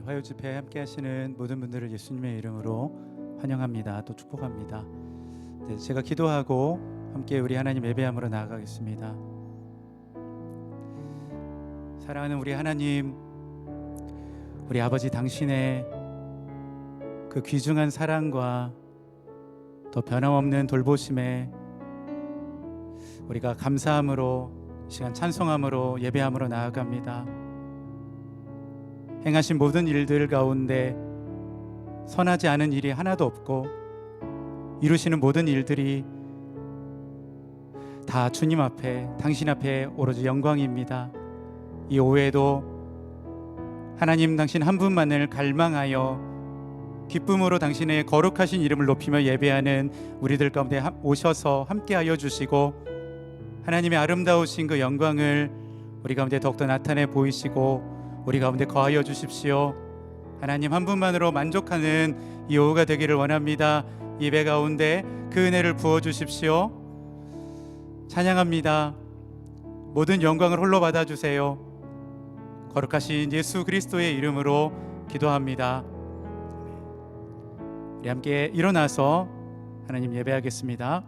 화요 집회에 함께 하시는 모든 분들을 예수님의 이름으로 환영합니다. 또 축복합니다. 네, 제가 기도하고 함께 우리 하나님 예배함으로 나아가겠습니다. 사랑하는 우리 하나님, 우리 아버지, 당신의 그 귀중한 사랑과 또 변함없는 돌보심에 우리가 감사함으로 이 시간 찬송함으로 예배함으로 나아갑니다. 행하신 모든 일들 가운데 선하지 않은 일이 하나도 없고 이루시는 모든 일들이 다 주님 앞에, 당신 앞에 오로지 영광입니다. 이 오후에도 하나님 당신 한 분만을 갈망하여 기쁨으로 당신의 거룩하신 이름을 높이며 예배하는 우리들 가운데 오셔서 함께하여 주시고 하나님의 아름다우신 그 영광을 우리 가운데 더욱더 나타내 보이시고 우리 가운데 거하여 주십시오. 하나님 한 분만으로 만족하는 이 오후가 되기를 원합니다. 예배 가운데 그 은혜를 부어주십시오. 찬양합니다. 모든 영광을 홀로 받아주세요. 거룩하신 예수 그리스도의 이름으로 기도합니다. 우리 함께 일어나서 하나님 예배하겠습니다.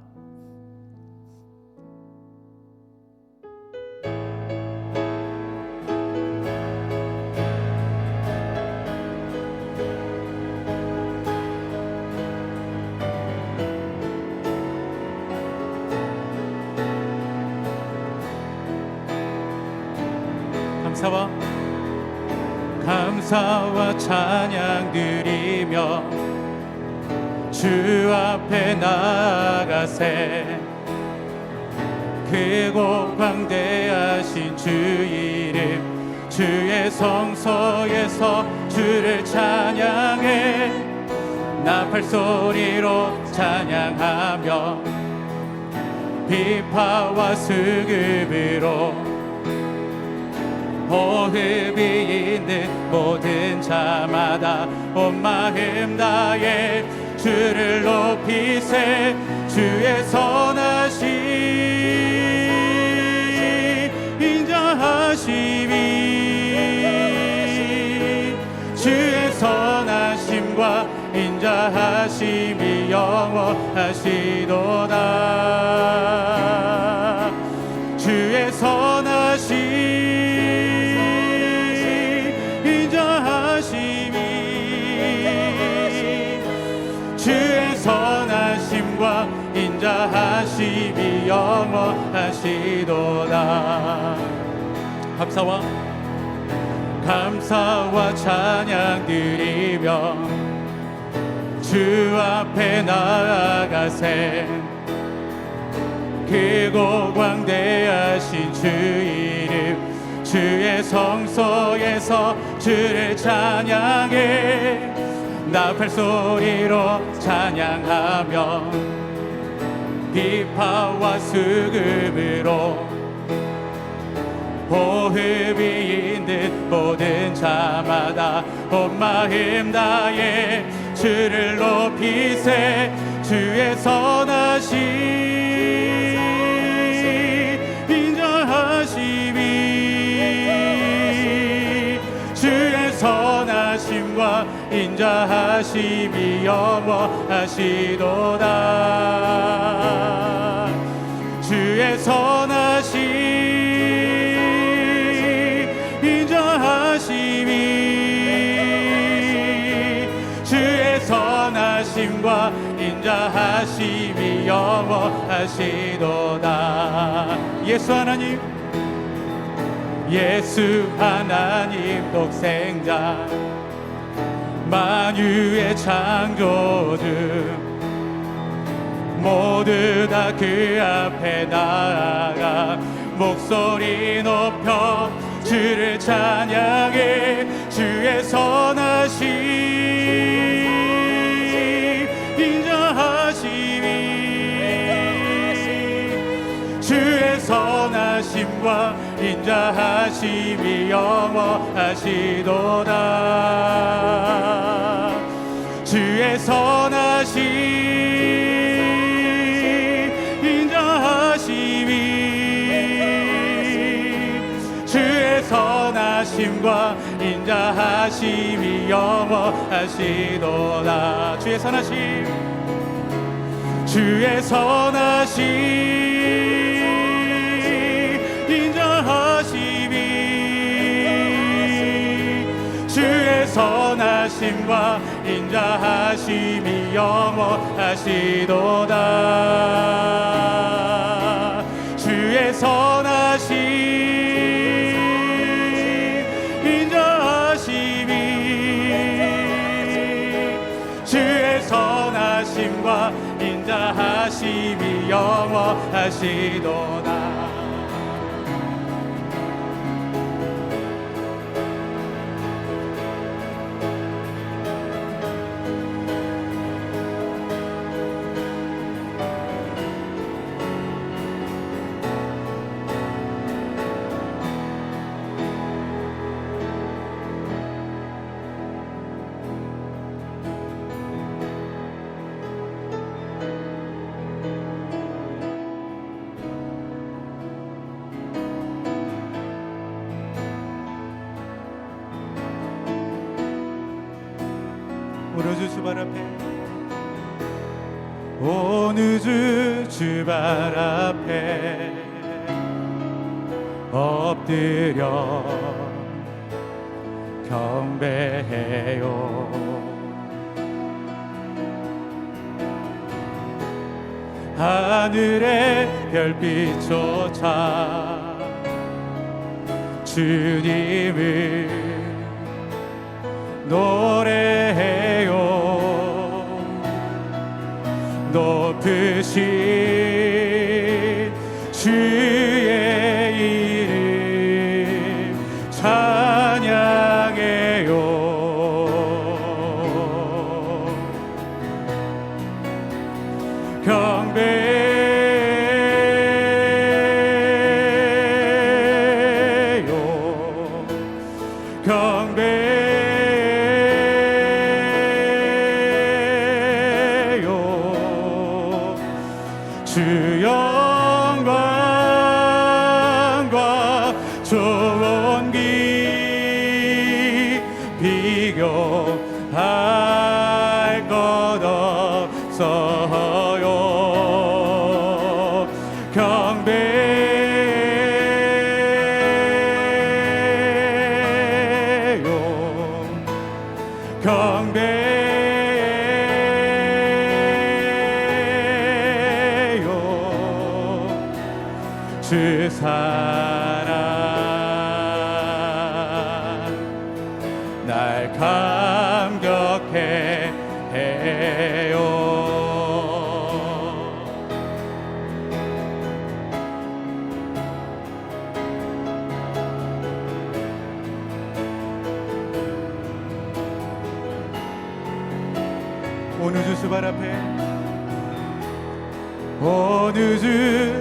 감사와 찬양 드리며 주 앞에 나아가세. 크고 광대하신 주 이름, 주의 성소에서 주를 찬양해. 나팔 소리로 찬양하며 비파와 수금으로 호흡이 있는 모든 자마다 온 마음 다해 주를 높이세. 주의 선하심 인자하심이 주의 선하심과 인자하심이 영원하시도다. 주의 선하심 주의 선하심과 인자하심이 영원하시도다. 감사와 찬양 드리며 주 앞에 나아가세. 크고 광대하신 주 이름, 주의 성소에서 주를 찬양해. 나팔 소리로 찬양하며 비파와 수금으로 호흡이 있는 모든 자마다 온 마음 다해 주를 높이세. 주의 선하심 인자하심이 주의 선하심과 인자하심이 영원하시도다. 주의 선하심 인자하심이 주의 선하심과 인자하심이 영원하시도다. 예수 하나님 독생자 만유의 창조주 모두 다 그 앞에 나아가 목소리 높여 주를 찬양해. 주의 선하심 인자하심이 주의 선하심과 인자하심이 영원하시도다. 주의 선하심 인자하심이 주의 선하심 선하심과 인자하심이 영원하시도다. 주의 선하심, 주의 선하심, 인자하심이, 주의 선하심과 인자하심이 영원하시도다. 주의 선하심, 인자하심이, 주의 선하심과 인자하심이 영원하시도다. 오늘 주발 앞에, 오늘 주발 앞에 엎드려 경배해요. 하늘의 별빛조차 주님을 노래해요. 높으신 주의 이름 찬양해요. 경배요, 경배요. 주 영광과 좋은 기 비교할 것 없어요. 경배요, 경배요. 주 사랑 날 감격해 해요. 오늘 주발 앞에, 오늘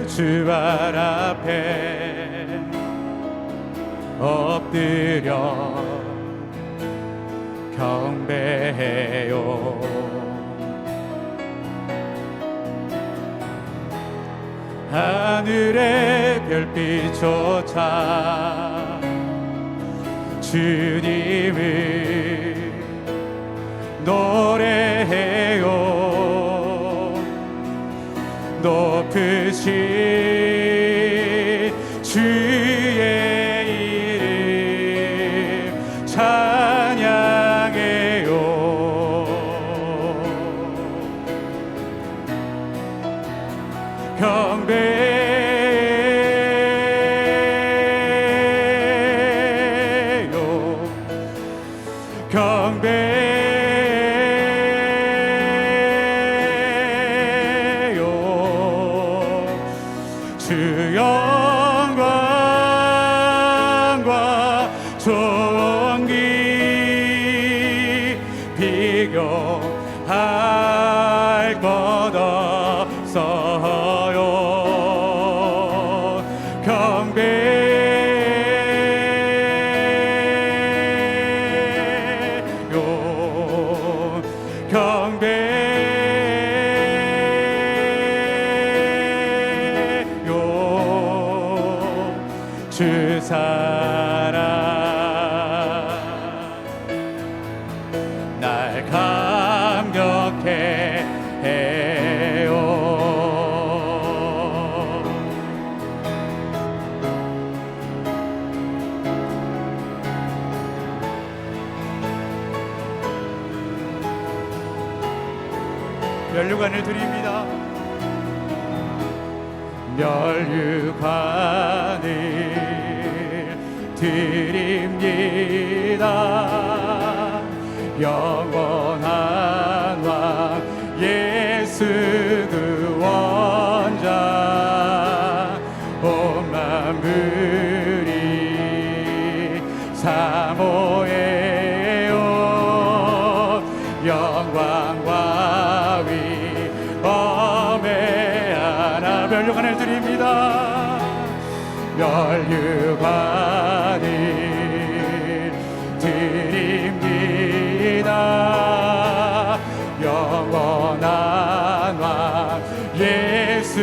주발 앞에 엎드려 경배해요. 하늘의 별빛조차 주님을 노래해요. 높으신 주의 이름 찬양해요. 경배요, 경배요. 주 영광과 좋은 기 비교할 것 없어요. 경배요, 경배요. 주 사랑 면류관을 드립니다. 면류관을 드립니다. 영원한 왕 예수 그 원자 온 만물이 사모해요. 영광과 위엄에 하나 면류관을 드립니다. 면류관을 드립니다. 영원한 왕 예수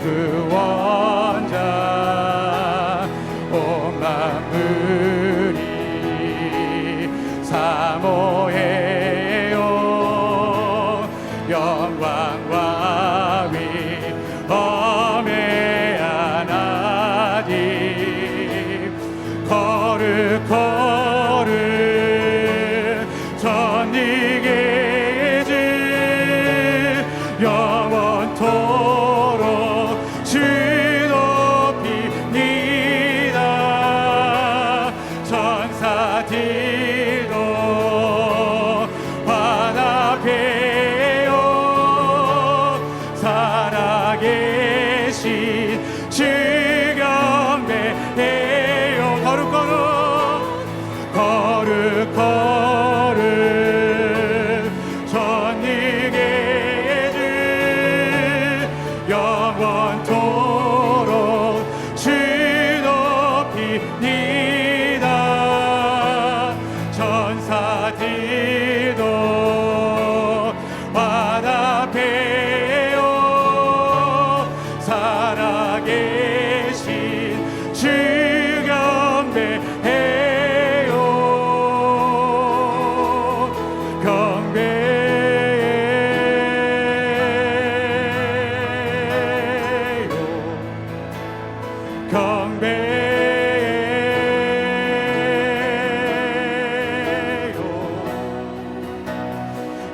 그 원자 온 만물이 사모해요. 영광과 위엄에 하나님 거룩거룩 전이계지 영원토록 주 높입니다. 천사들도 환합해요. 살아계신 주 경배해요. 거룩거룩 전이계주 영원토록 주 높입니다. 천사들도 환합해요. 살아계신 주 경배해요. 경배해요.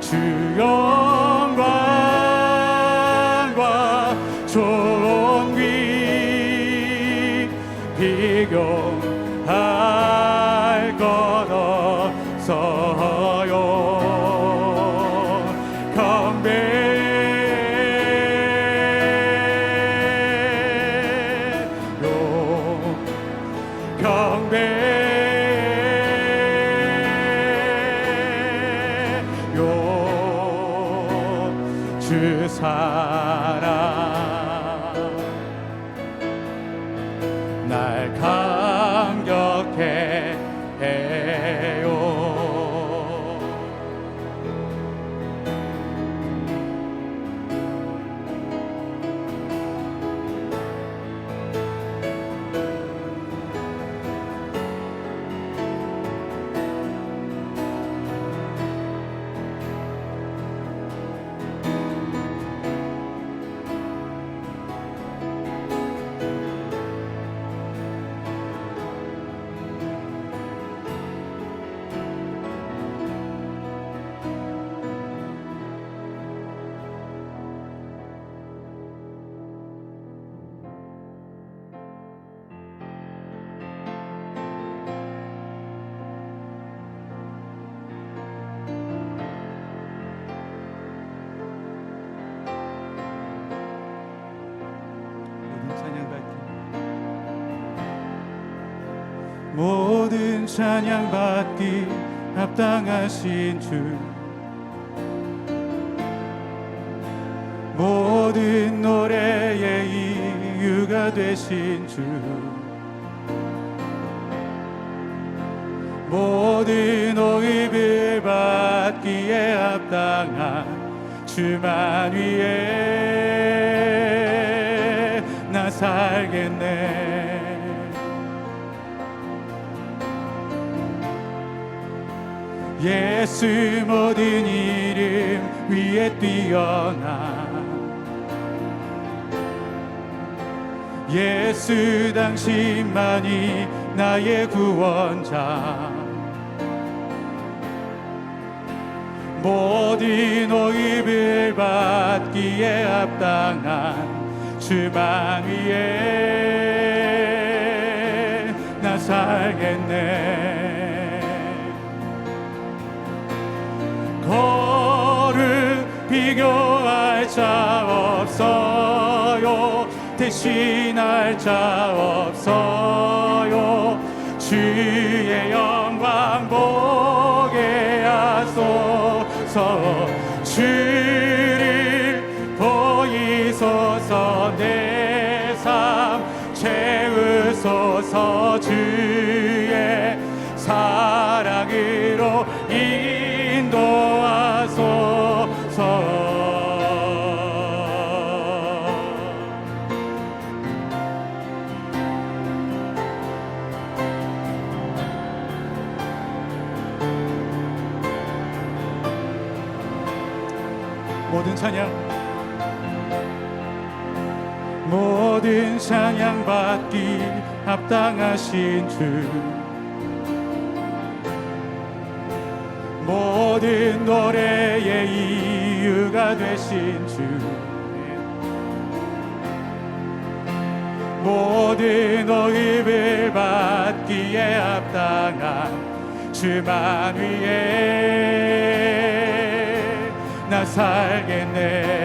주 영광과 존귀 비교할 것 없어요. 경배요. 주 사랑 날 감격해 해요. 모든 찬양 받기 합당하신 주, 모든 노래의 이유가 되신 주, 모든 호흡을 받기에 합당한 주만 위해 나 살겠네. 예수 모든 이름 위에 뛰어나 예수 당신만이 나의 구원자. 모든 호입을 받기에 합당한 주만 위에 나 살겠네. 거룩 비교할 자 없어요. 대신할 자 없어요. 주의 영광 보게 하소서. 주를 보이소서. 내 삶 채우소서. 주의 사랑으로 인도하소서. 모든 찬양, 모든 찬양 받기 합당하신 주, 모든 노래의 이유가 되신 주, 모든 호흡을 받기에 합당한 주만 위에 나 살겠네.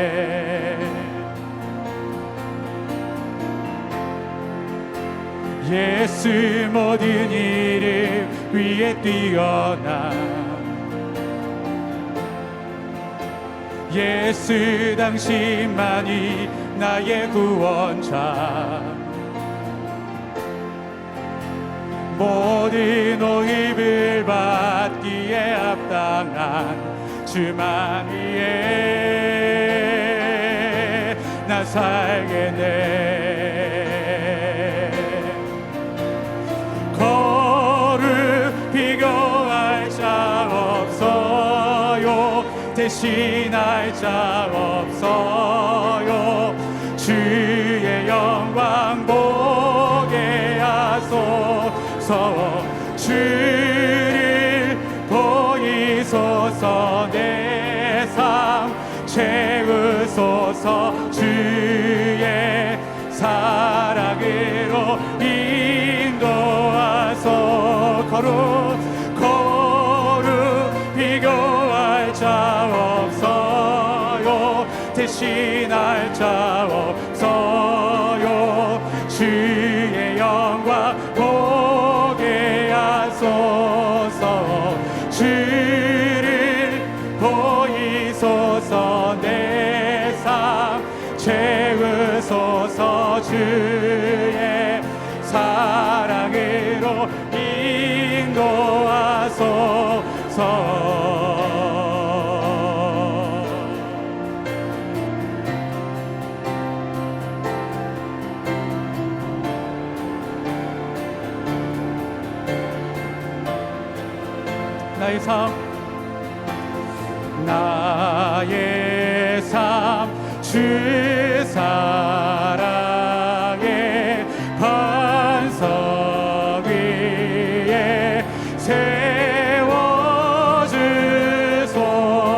예수 모든 이름 위에 뛰어나 예수 당신만이 나의 구원자. 모든 호흡을 받기에 합당한 주만 위에 나 살겠네. 거룩 비교할 자 없어요. 대신할 자 없어요. 주의 영광 보게 하소서. 주를 보이소서. 내 삶 채우소서. 주의 사랑으로 인도하소. 거룩 비교할 자 없어요. 대신할 자 없어요. 주의 영광 보게 하소서. 주를 보이소서. 내 삶 채우소서. 주의 사랑으로 인도하소서. 나의 삶, 나의 삶 주 사랑의 반석 위에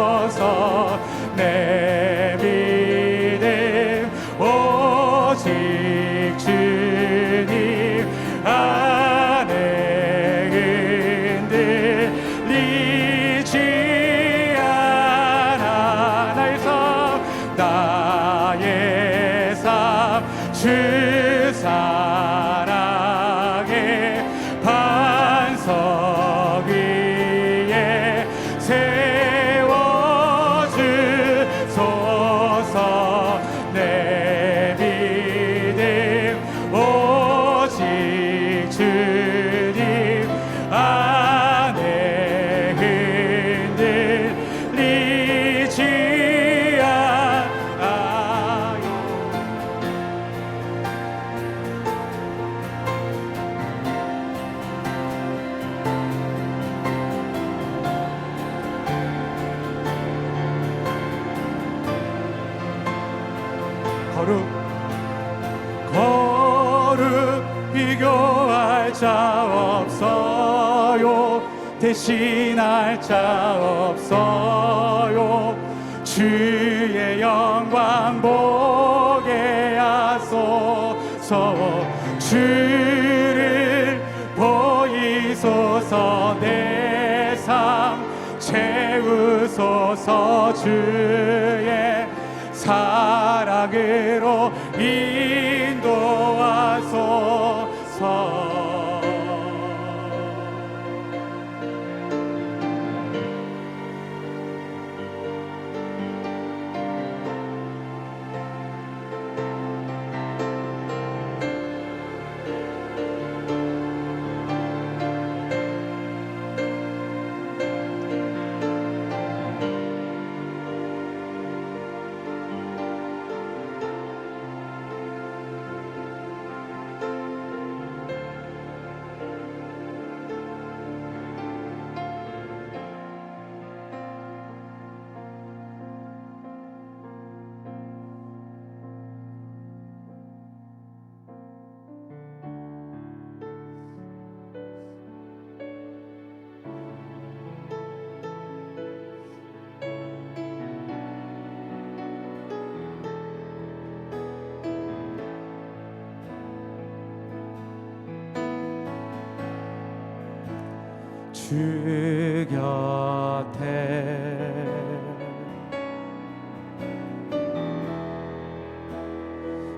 세워주소서. 내 믿음 오직 주님 안에 흔들리지 않아. 나의 삶 주 사랑의 반석 위에 세워주소서. 내 믿음 오직 주님 안에 흔들리지 않아요. 거룩 비교할 자 없어요. 대신할 자 없어요. 주의 영광 보게 하소서. 주를 보이소서. 내 삶 채우소서. 주의 사랑으로 인도하소서. 주 곁에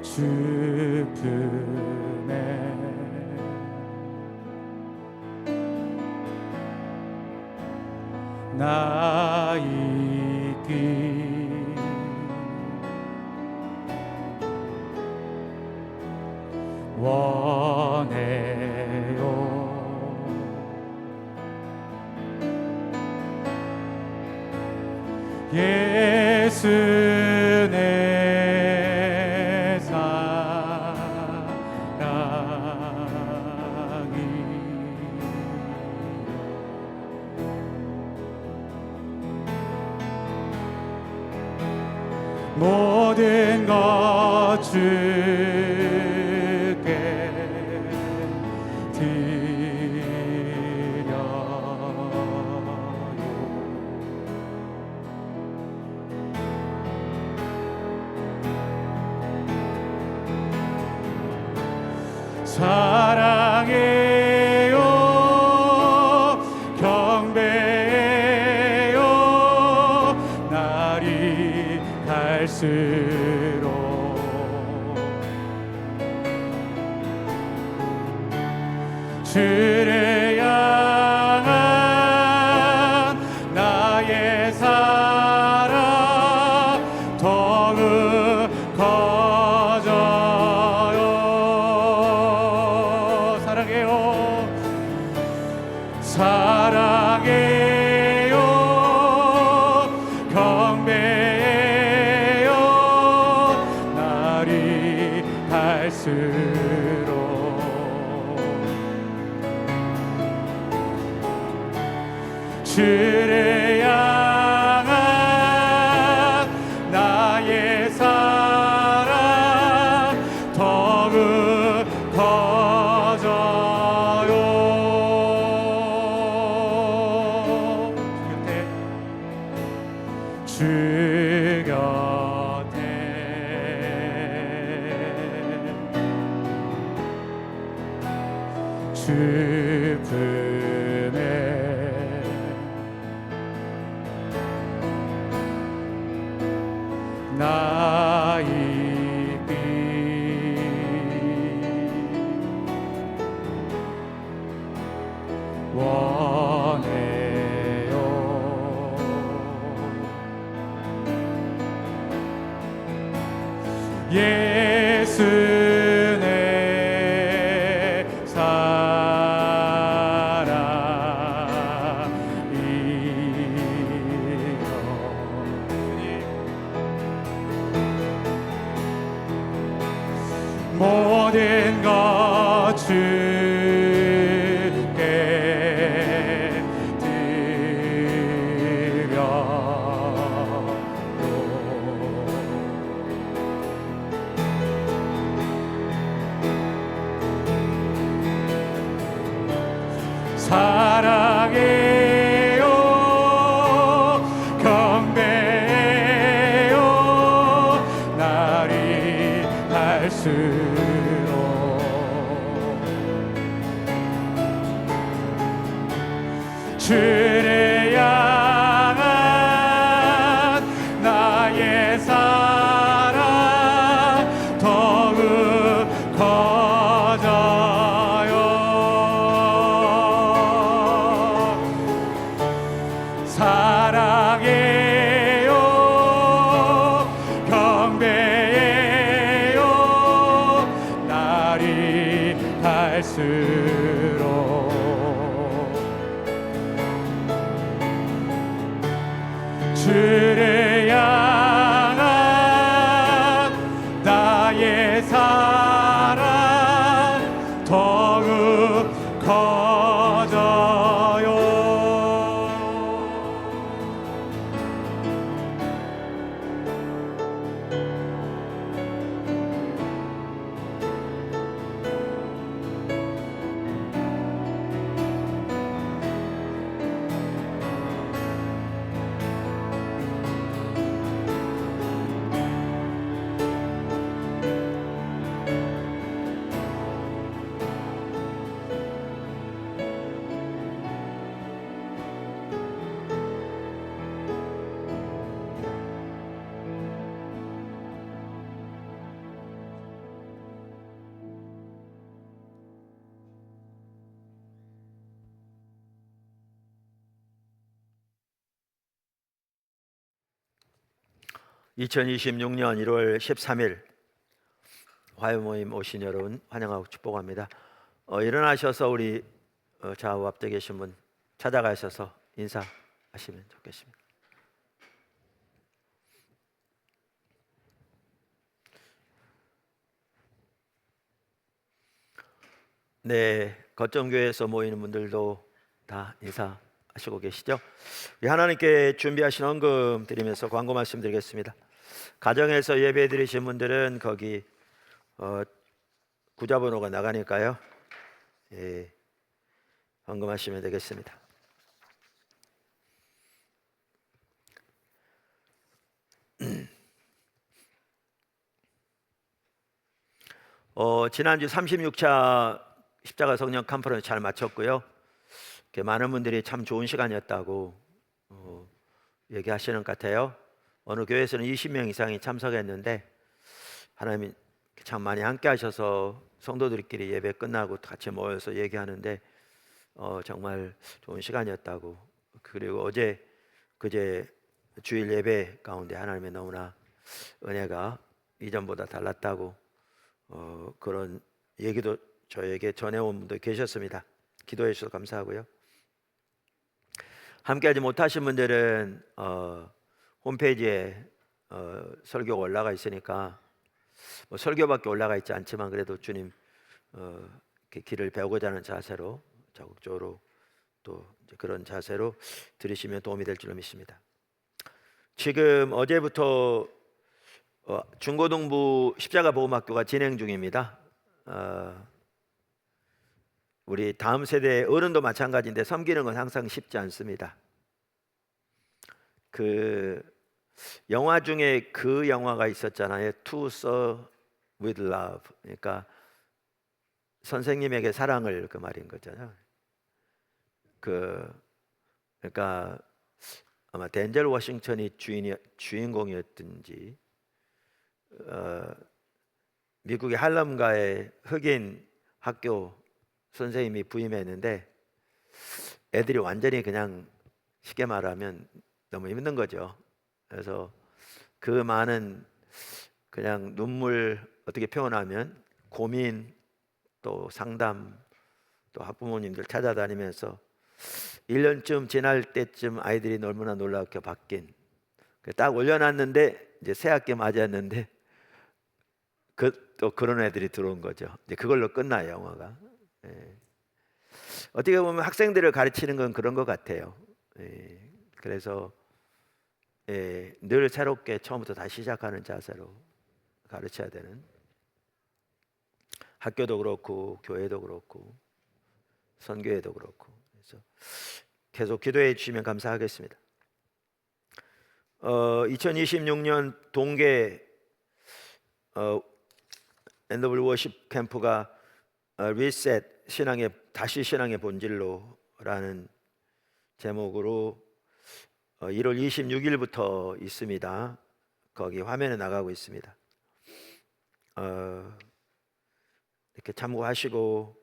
주 품에 나 있기 원해요. 예수 내 사랑이 모든 것 주께 사랑해요. 경배해요. 날이 갈수록 주를 향한 나의 사랑 더욱 커져요. 사랑해요. 사랑해요. 경배해요. 날이 갈수록 주를 향한 나의 사랑 더욱 커져요. 주 곁에 주 품에 나 있기 원해요. 예수 내 사랑이요. 모든 것 주께 드려요. 사랑해 날이 갈수록 주를 향한 나의 사랑 더욱 커져요. 사랑해요, 경배해요, 날이 갈수록 주를 향한 나의 사랑 더욱 커져요. (2026년 1월 13일) 화요모임 오신 여러분 환영하고 축복합니다. 일어나셔서 우리 좌우 앞에 계신 분 찾아가셔서 인사하시면 좋겠습니다. 네, 거점교회에서 모이는 분들도 다 인사하시고 계시죠? 우리 하나님께 준비하신 헌금 드리면서 광고 말씀드리겠습니다. 가정에서 예배 드리신 분들은 거기 구자번호가 나가니까요, 예, 헌금하시면 되겠습니다. 지난주 36차 십자가 성령 컨퍼런스 잘 마쳤고요. 많은 분들이 참 좋은 시간이었다고 얘기하시는 것 같아요. 어느 교회에서는 20명 이상이 참석했는데 하나님이 참 많이 함께 하셔서 성도들끼리 예배 끝나고 같이 모여서 얘기하는데 정말 좋은 시간이었다고. 그리고 그제 주일 예배 가운데 하나님의 너무나 은혜가 이전보다 달랐다고 그런 얘기도 저에게 전해온 분도 계셨습니다. 기도해 주셔서 감사하고요. 함께하지 못하신 분들은 홈페이지에 설교가 올라가 있으니까, 뭐 설교밖에 올라가 있지 않지만 그래도 주님 길을 배우고자 하는 자세로 적극적으로 또 그런 자세로 들으시면 도움이 될 줄로 믿습니다. 지금 어제부터 중고등부 십자가 복음학교가 진행 중입니다. 우리 다음 세대 어른도 마찬가지인데 섬기는 건 항상 쉽지 않습니다. 그 영화 중에 그 영화가 있었잖아요. To Serve with Love. 그러니까 선생님에게 사랑을, 그 말인 거잖아요. 그러니까 아마 덴젤 워싱턴이 주인공이었든지, 미국의 할렘가의 흑인 학교 선생님이 부임했는데 애들이 완전히 그냥 쉽게 말하면 너무 힘든 거죠. 그래서 그 많은 그냥 눈물, 어떻게 표현하면 고민, 또 상담, 또 학부모님들 찾아다니면서 1년쯤 지날 때쯤 아이들이 너무나 놀랍게 바뀐, 딱 올려놨는데 이제 새 학기 맞이했는데 또 그런 애들이 들어온 거죠. 이제 그걸로 끝나요, 영화가. 예. 어떻게 보면 학생들을 가르치는 건 그런 것 같아요. 예. 그래서 늘 새롭게 처음부터 다시 시작하는 자세로 가르쳐야 되는, 학교도 그렇고 교회도 그렇고 선교회도 그렇고. 그래서 계속 기도해 주시면 감사하겠습니다. 2026년 동계 NW 워십 캠프가 리셋 다시 신앙의 본질로라는 제목으로 1월 26일부터 있습니다. 거기 화면에 나가고 있습니다. 이렇게 참고하시고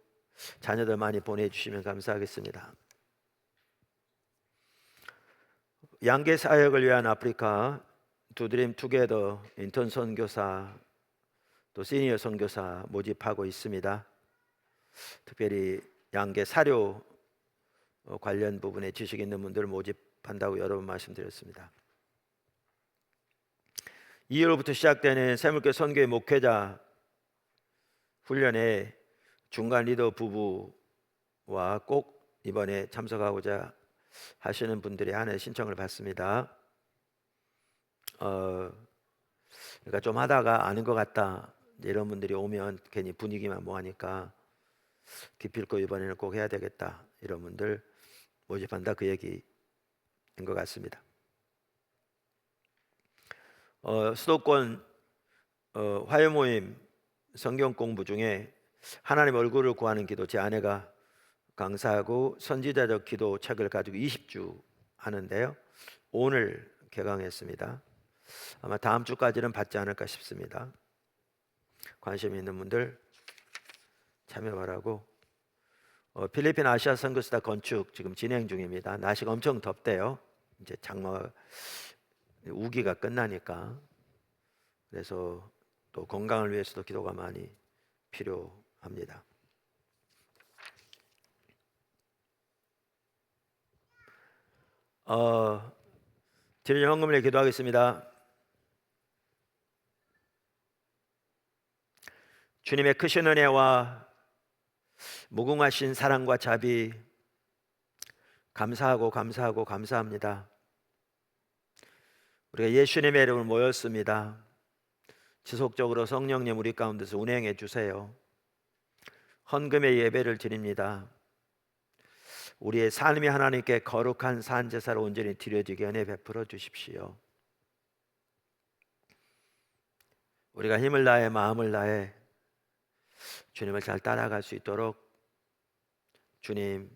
자녀들 많이 보내주시면 감사하겠습니다. 양계 사역을 위한 아프리카 두드림 투게더 인턴 선교사 또 시니어 선교사 모집하고 있습니다. 특별히 양계 사료 관련 부분에 지식 있는 분들 모집한다고 여러 번 말씀드렸습니다. 2월부터 시작되는 새물교 선교의 목회자 훈련에 중간 리더 부부와 꼭 이번에 참석하고자 하시는 분들이 하나의 신청을 받습니다. 그러니까 좀 하다가 아는 것 같다 이런 분들이 오면 괜히 분위기만 뭐하니까 기필코 이번에는 꼭 해야 되겠다 이런 분들 모집한다 그 얘기인 것 같습니다. 수도권 화요 모임 성경 공부 중에 하나님 얼굴을 구하는 기도 제 아내가 강사하고 선지자적 기도 책을 가지고 20주 하는데요. 오늘 개강했습니다. 아마 다음 주까지는 받지 않을까 싶습니다. 관심 있는 분들 참여 바라고. 필리핀 아시아 선교수다 건축 지금 진행 중입니다. 날씨가 엄청 덥대요. 이제 장마 우기가 끝나니까. 그래서 또 건강을 위해서도 기도가 많이 필요합니다. 드리는 헌금을 위해 기도하겠습니다. 주님의 크신 은혜와 무궁하신 사랑과 자비 감사합니다. 우리가 예수님의 이름을 모였습니다. 지속적으로 성령님 우리 가운데서 운행해 주세요. 헌금의 예배를 드립니다. 우리의 삶이 하나님께 거룩한 산제사로 온전히 드려지게 은혜 베풀어 주십시오. 우리가 힘을 다해 마음을 다해 주님을 잘 따라갈 수 있도록 주님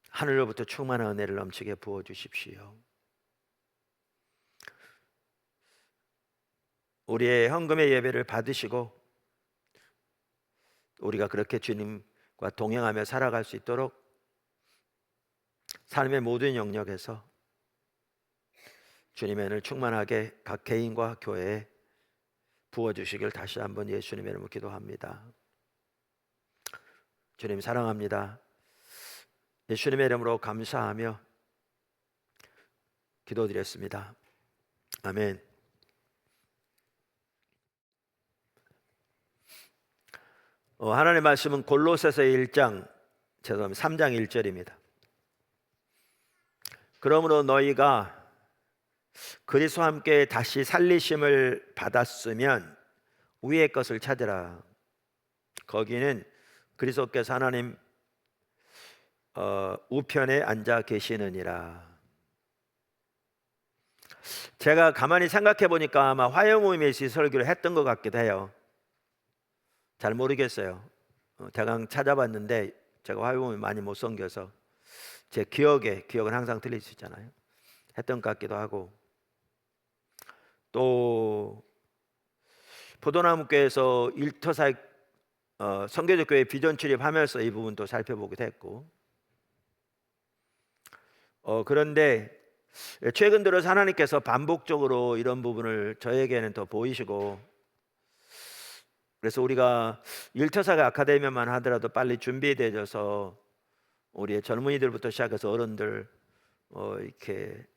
하늘로부터 충만한 은혜를 넘치게 부어 주십시오. 우리의 헌금의 예배를 받으시고 우리가 그렇게 주님과 동행하며 살아갈 수 있도록 삶의 모든 영역에서 주님의 은혜를 충만하게 각 개인과 교회에 부어주시길 다시 한번 예수님의 이름으로 기도합니다. 주님 사랑합니다. 예수님의 이름으로 감사하며 기도드렸습니다. 아멘. 하나님의 말씀은 골로새서 1장 3장 1절입니다. 그러므로 너희가 그리스도와 함께 다시 살리심을 받았으면 위의 것을 찾으라. 거기는 그리스도께서 하나님 우편에 앉아 계시느니라. 제가 가만히 생각해 보니까 아마 화요 모임에서 설교를 했던 것 같기도 해요. 잘 모르겠어요. 대강 찾아봤는데 제가 화요 모임 많이 못 섬겨서 제 기억은 항상 틀릴 수 있잖아요. 했던 것 같기도 하고, 또 포도나무교회에서 일터사 선교적 교회 비전 출입하면서 이 부분도 살펴보기도 했고, 그런데 최근 들어서 하나님께서 반복적으로 이런 부분을 저에게는 더 보이시고, 그래서 우리가 일터사가 아카데미만 하더라도 빨리 준비되어져서 우리의 젊은이들부터 시작해서 어른들 이렇게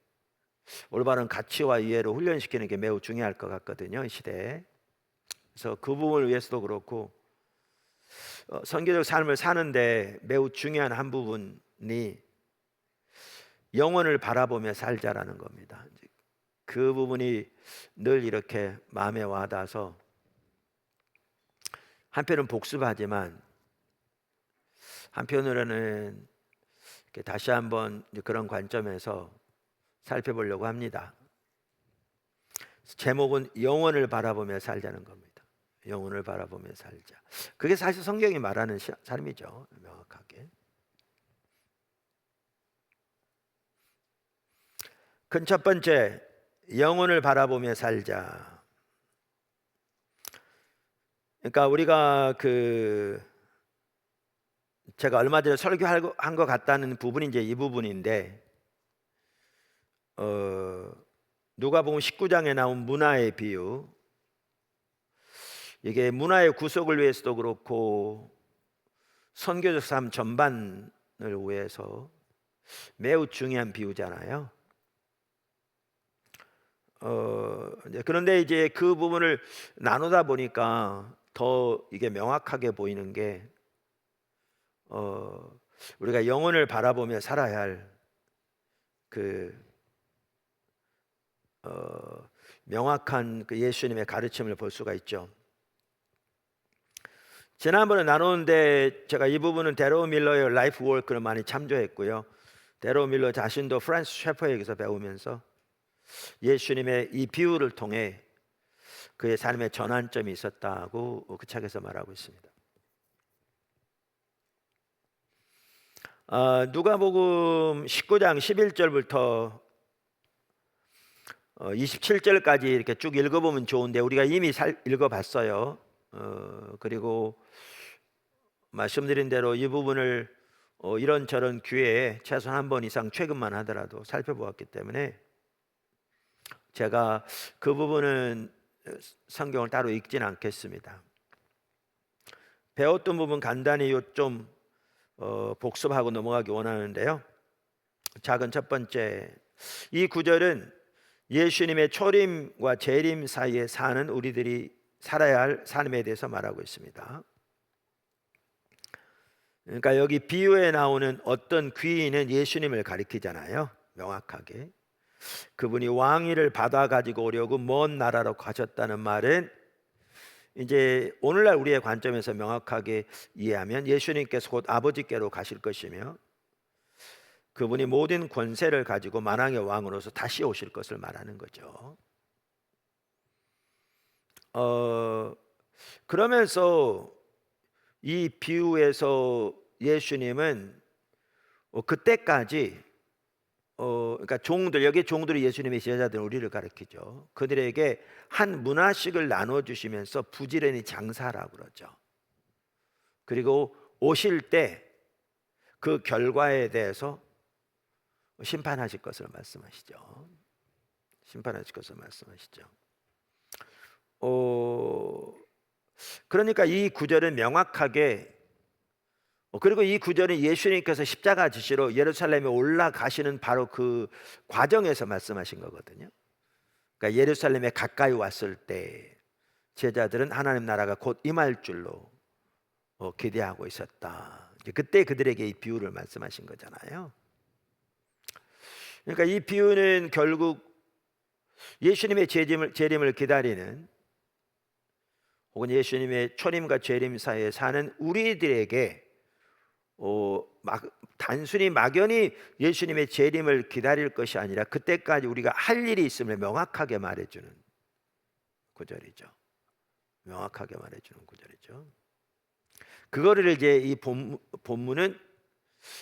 올바른 가치와 이해로 훈련시키는 게 매우 중요할 것 같거든요, 이 시대에. 그래서 그 부분을 위해서도 그렇고 선교적 삶을 사는데 매우 중요한 한 부분이 영혼을 바라보며 살자라는 겁니다. 그 부분이 늘 이렇게 마음에 와닿아서 한편은 복습하지만 한편으로는 이렇게 다시 한번 그런 관점에서 살펴보려고 합니다. 제목은 영혼을 바라보며 살자는 겁니다. 영혼을 바라보며 살자. 그게 사실 성경이 말하는 삶이죠. 명확하게. 큰 첫 번째, 영혼을 바라보며 살자. 그러니까 우리가 제가 얼마 전에 설교한 것 같다는 부분이 이제 이 부분인데, 누가복음 19장에 나온 문화의 비유, 이게 문화의 구속을 위해서도 그렇고 선교적 삶 전반을 위해서 매우 중요한 비유잖아요. 그런데 이제 그 부분을 나누다 보니까 더 이게 명확하게 보이는 게, 우리가 영혼을 바라보며 살아야 할 명확한 예수님의 가르침을 볼 수가 있죠. 지난번에 나누는데 제가 이 부분은 데로 밀러의 라이프 워크를 많이 참조했고요. 데로 밀러 자신도 프란시스 셰퍼에게서 배우면서 예수님의 이 비유를 통해 그의 삶의 전환점이 있었다고 그 책에서 말하고 있습니다. 누가복음 19장 11절부터 27절까지 이렇게 쭉 읽어보면 좋은데 우리가 이미 읽어봤어요. 그리고 말씀드린 대로 이 부분을 이런저런 기회에 최소한 한 번 이상 최근만 하더라도 살펴보았기 때문에 제가 그 부분은 성경을 따로 읽지는 않겠습니다. 배웠던 부분 간단히 좀 복습하고 넘어가기 원하는데요. 작은 첫 번째, 이 구절은 예수님의 초림과 재림 사이에 사는 우리들이 살아야 할 삶에 대해서 말하고 있습니다. 그러니까 여기 비유에 나오는 어떤 귀인은 예수님을 가리키잖아요. 명확하게 그분이 왕위를 받아 가지고 오려고 먼 나라로 가셨다는 말은 이제 오늘날 우리의 관점에서 명확하게 이해하면 예수님께서 곧 아버지께로 가실 것이며 그분이 모든 권세를 가지고 만왕의 왕으로서 다시 오실 것을 말하는 거죠. 그러면서 이 비유에서 예수님은 그때까지 그러니까 종들, 여기 종들이 예수님의 제자들 우리를 가르치죠. 그들에게 한 문화씩을 나눠주시면서 부지런히 장사하라고 그러죠. 그리고 오실 때 그 결과에 대해서 심판하실 것을 말씀하시죠. 심판하실 것을 말씀하시죠. 그러니까 이 구절은 명확하게 그리고 이 구절은 예수님께서 십자가 지시로 예루살렘에 올라가시는 바로 그 과정에서 말씀하신 거거든요. 그러니까 예루살렘에 가까이 왔을 때 제자들은 하나님 나라가 곧 임할 줄로 기대하고 있었다. 이제 그때 그들에게 이 비유를 말씀하신 거잖아요. 그러니까 이 비유는 결국 예수님의 재림을 기다리는 혹은 예수님의 초림과 재림 사이에 사는 우리들에게 단순히 막연히 예수님의 재림을 기다릴 것이 아니라 그때까지 우리가 할 일이 있음을 명확하게 말해주는 구절이죠. 명확하게 말해주는 구절이죠. 그거를 이제 이 본문은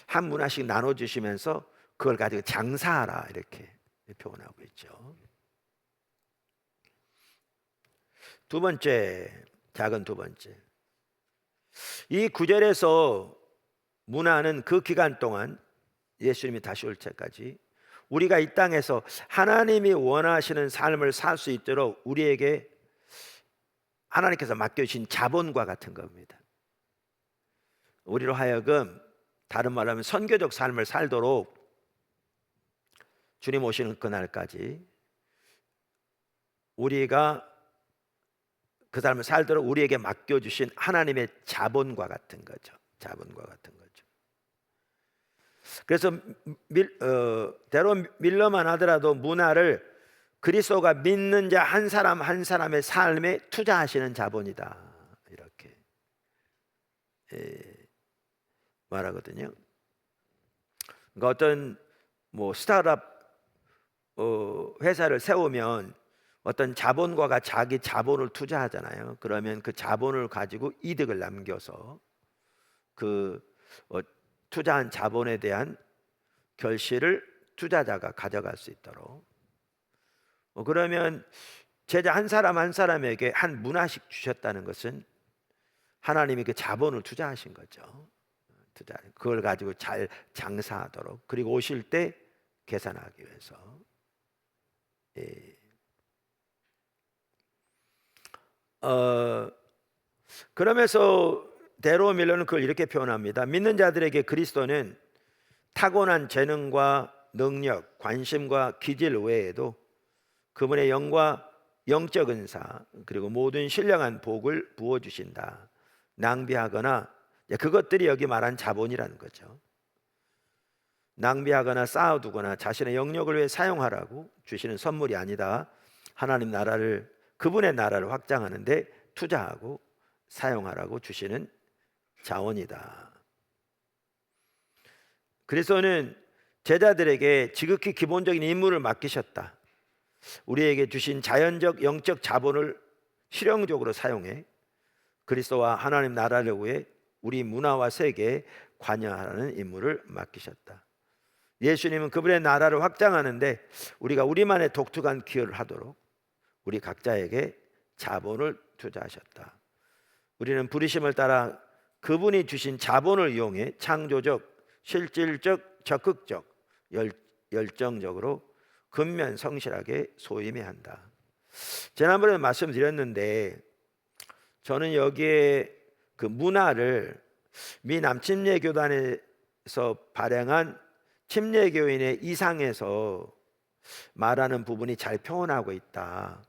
한 문화씩 나눠주시면서 그걸 가지고 장사하라 이렇게 표현하고 있죠. 두 번째, 작은 두 번째, 이 구절에서 문화는 그 기간 동안 예수님이 다시 올 때까지 우리가 이 땅에서 하나님이 원하시는 삶을 살 수 있도록 우리에게 하나님께서 맡겨주신 자본과 같은 겁니다. 우리로 하여금 다른 말로 하면 선교적 삶을 살도록 주님 오시는 그날까지 우리가 그 삶을 살도록 우리에게 맡겨주신 하나님의 자본과 같은 거죠. 자본과 같은 거죠. 그래서 대로 밀러만 하더라도 문화를 그리스도가 믿는 자 한 사람 한 사람의 삶에 투자하시는 자본이다 이렇게 말하거든요. 그러니까 어떤 스타트업 회사를 세우면 어떤 자본가가 자기 자본을 투자하잖아요. 그러면 그 자본을 가지고 이득을 남겨서 그 투자한 자본에 대한 결실을 투자자가 가져갈 수 있도록. 그러면 제자 한 사람 한 사람에게 한 문화씩 주셨다는 것은 하나님이 그 자본을 투자하신 거죠. 그걸 가지고 잘 장사하도록, 그리고 오실 때 계산하기 위해서. 예. 그러면서 데로 밀러는 그걸 이렇게 표현합니다. 믿는 자들에게 그리스도는 타고난 재능과 능력, 관심과 기질 외에도 그분의 영과 영적 은사, 그리고 모든 신령한 복을 부어주신다. 낭비하거나, 그것들이 여기 말한 자본이라는 거죠. 낭비하거나 쌓아두거나 자신의 영역을 위해 사용하라고 주시는 선물이 아니다. 하나님 나라를, 그분의 나라를 확장하는데 투자하고 사용하라고 주시는 자원이다. 그리스도는 제자들에게 지극히 기본적인 임무를 맡기셨다. 우리에게 주신 자연적 영적 자본을 실용적으로 사용해 그리스도와 하나님 나라를 위해 우리 문화와 세계에 관여하라는 임무를 맡기셨다. 예수님은 그분의 나라를 확장하는데 우리가 우리만의 독특한 기여를 하도록 우리 각자에게 자본을 투자하셨다. 우리는 부르심을 따라 그분이 주신 자본을 이용해 창조적, 실질적, 적극적, 열정적으로 근면 성실하게 소임해야 한다. 지난번에 말씀드렸는데 저는 여기에 그 문화를 미 남침례교단에서 발행한 침례교인의 이상에서 말하는 부분이 잘 표현하고 있다,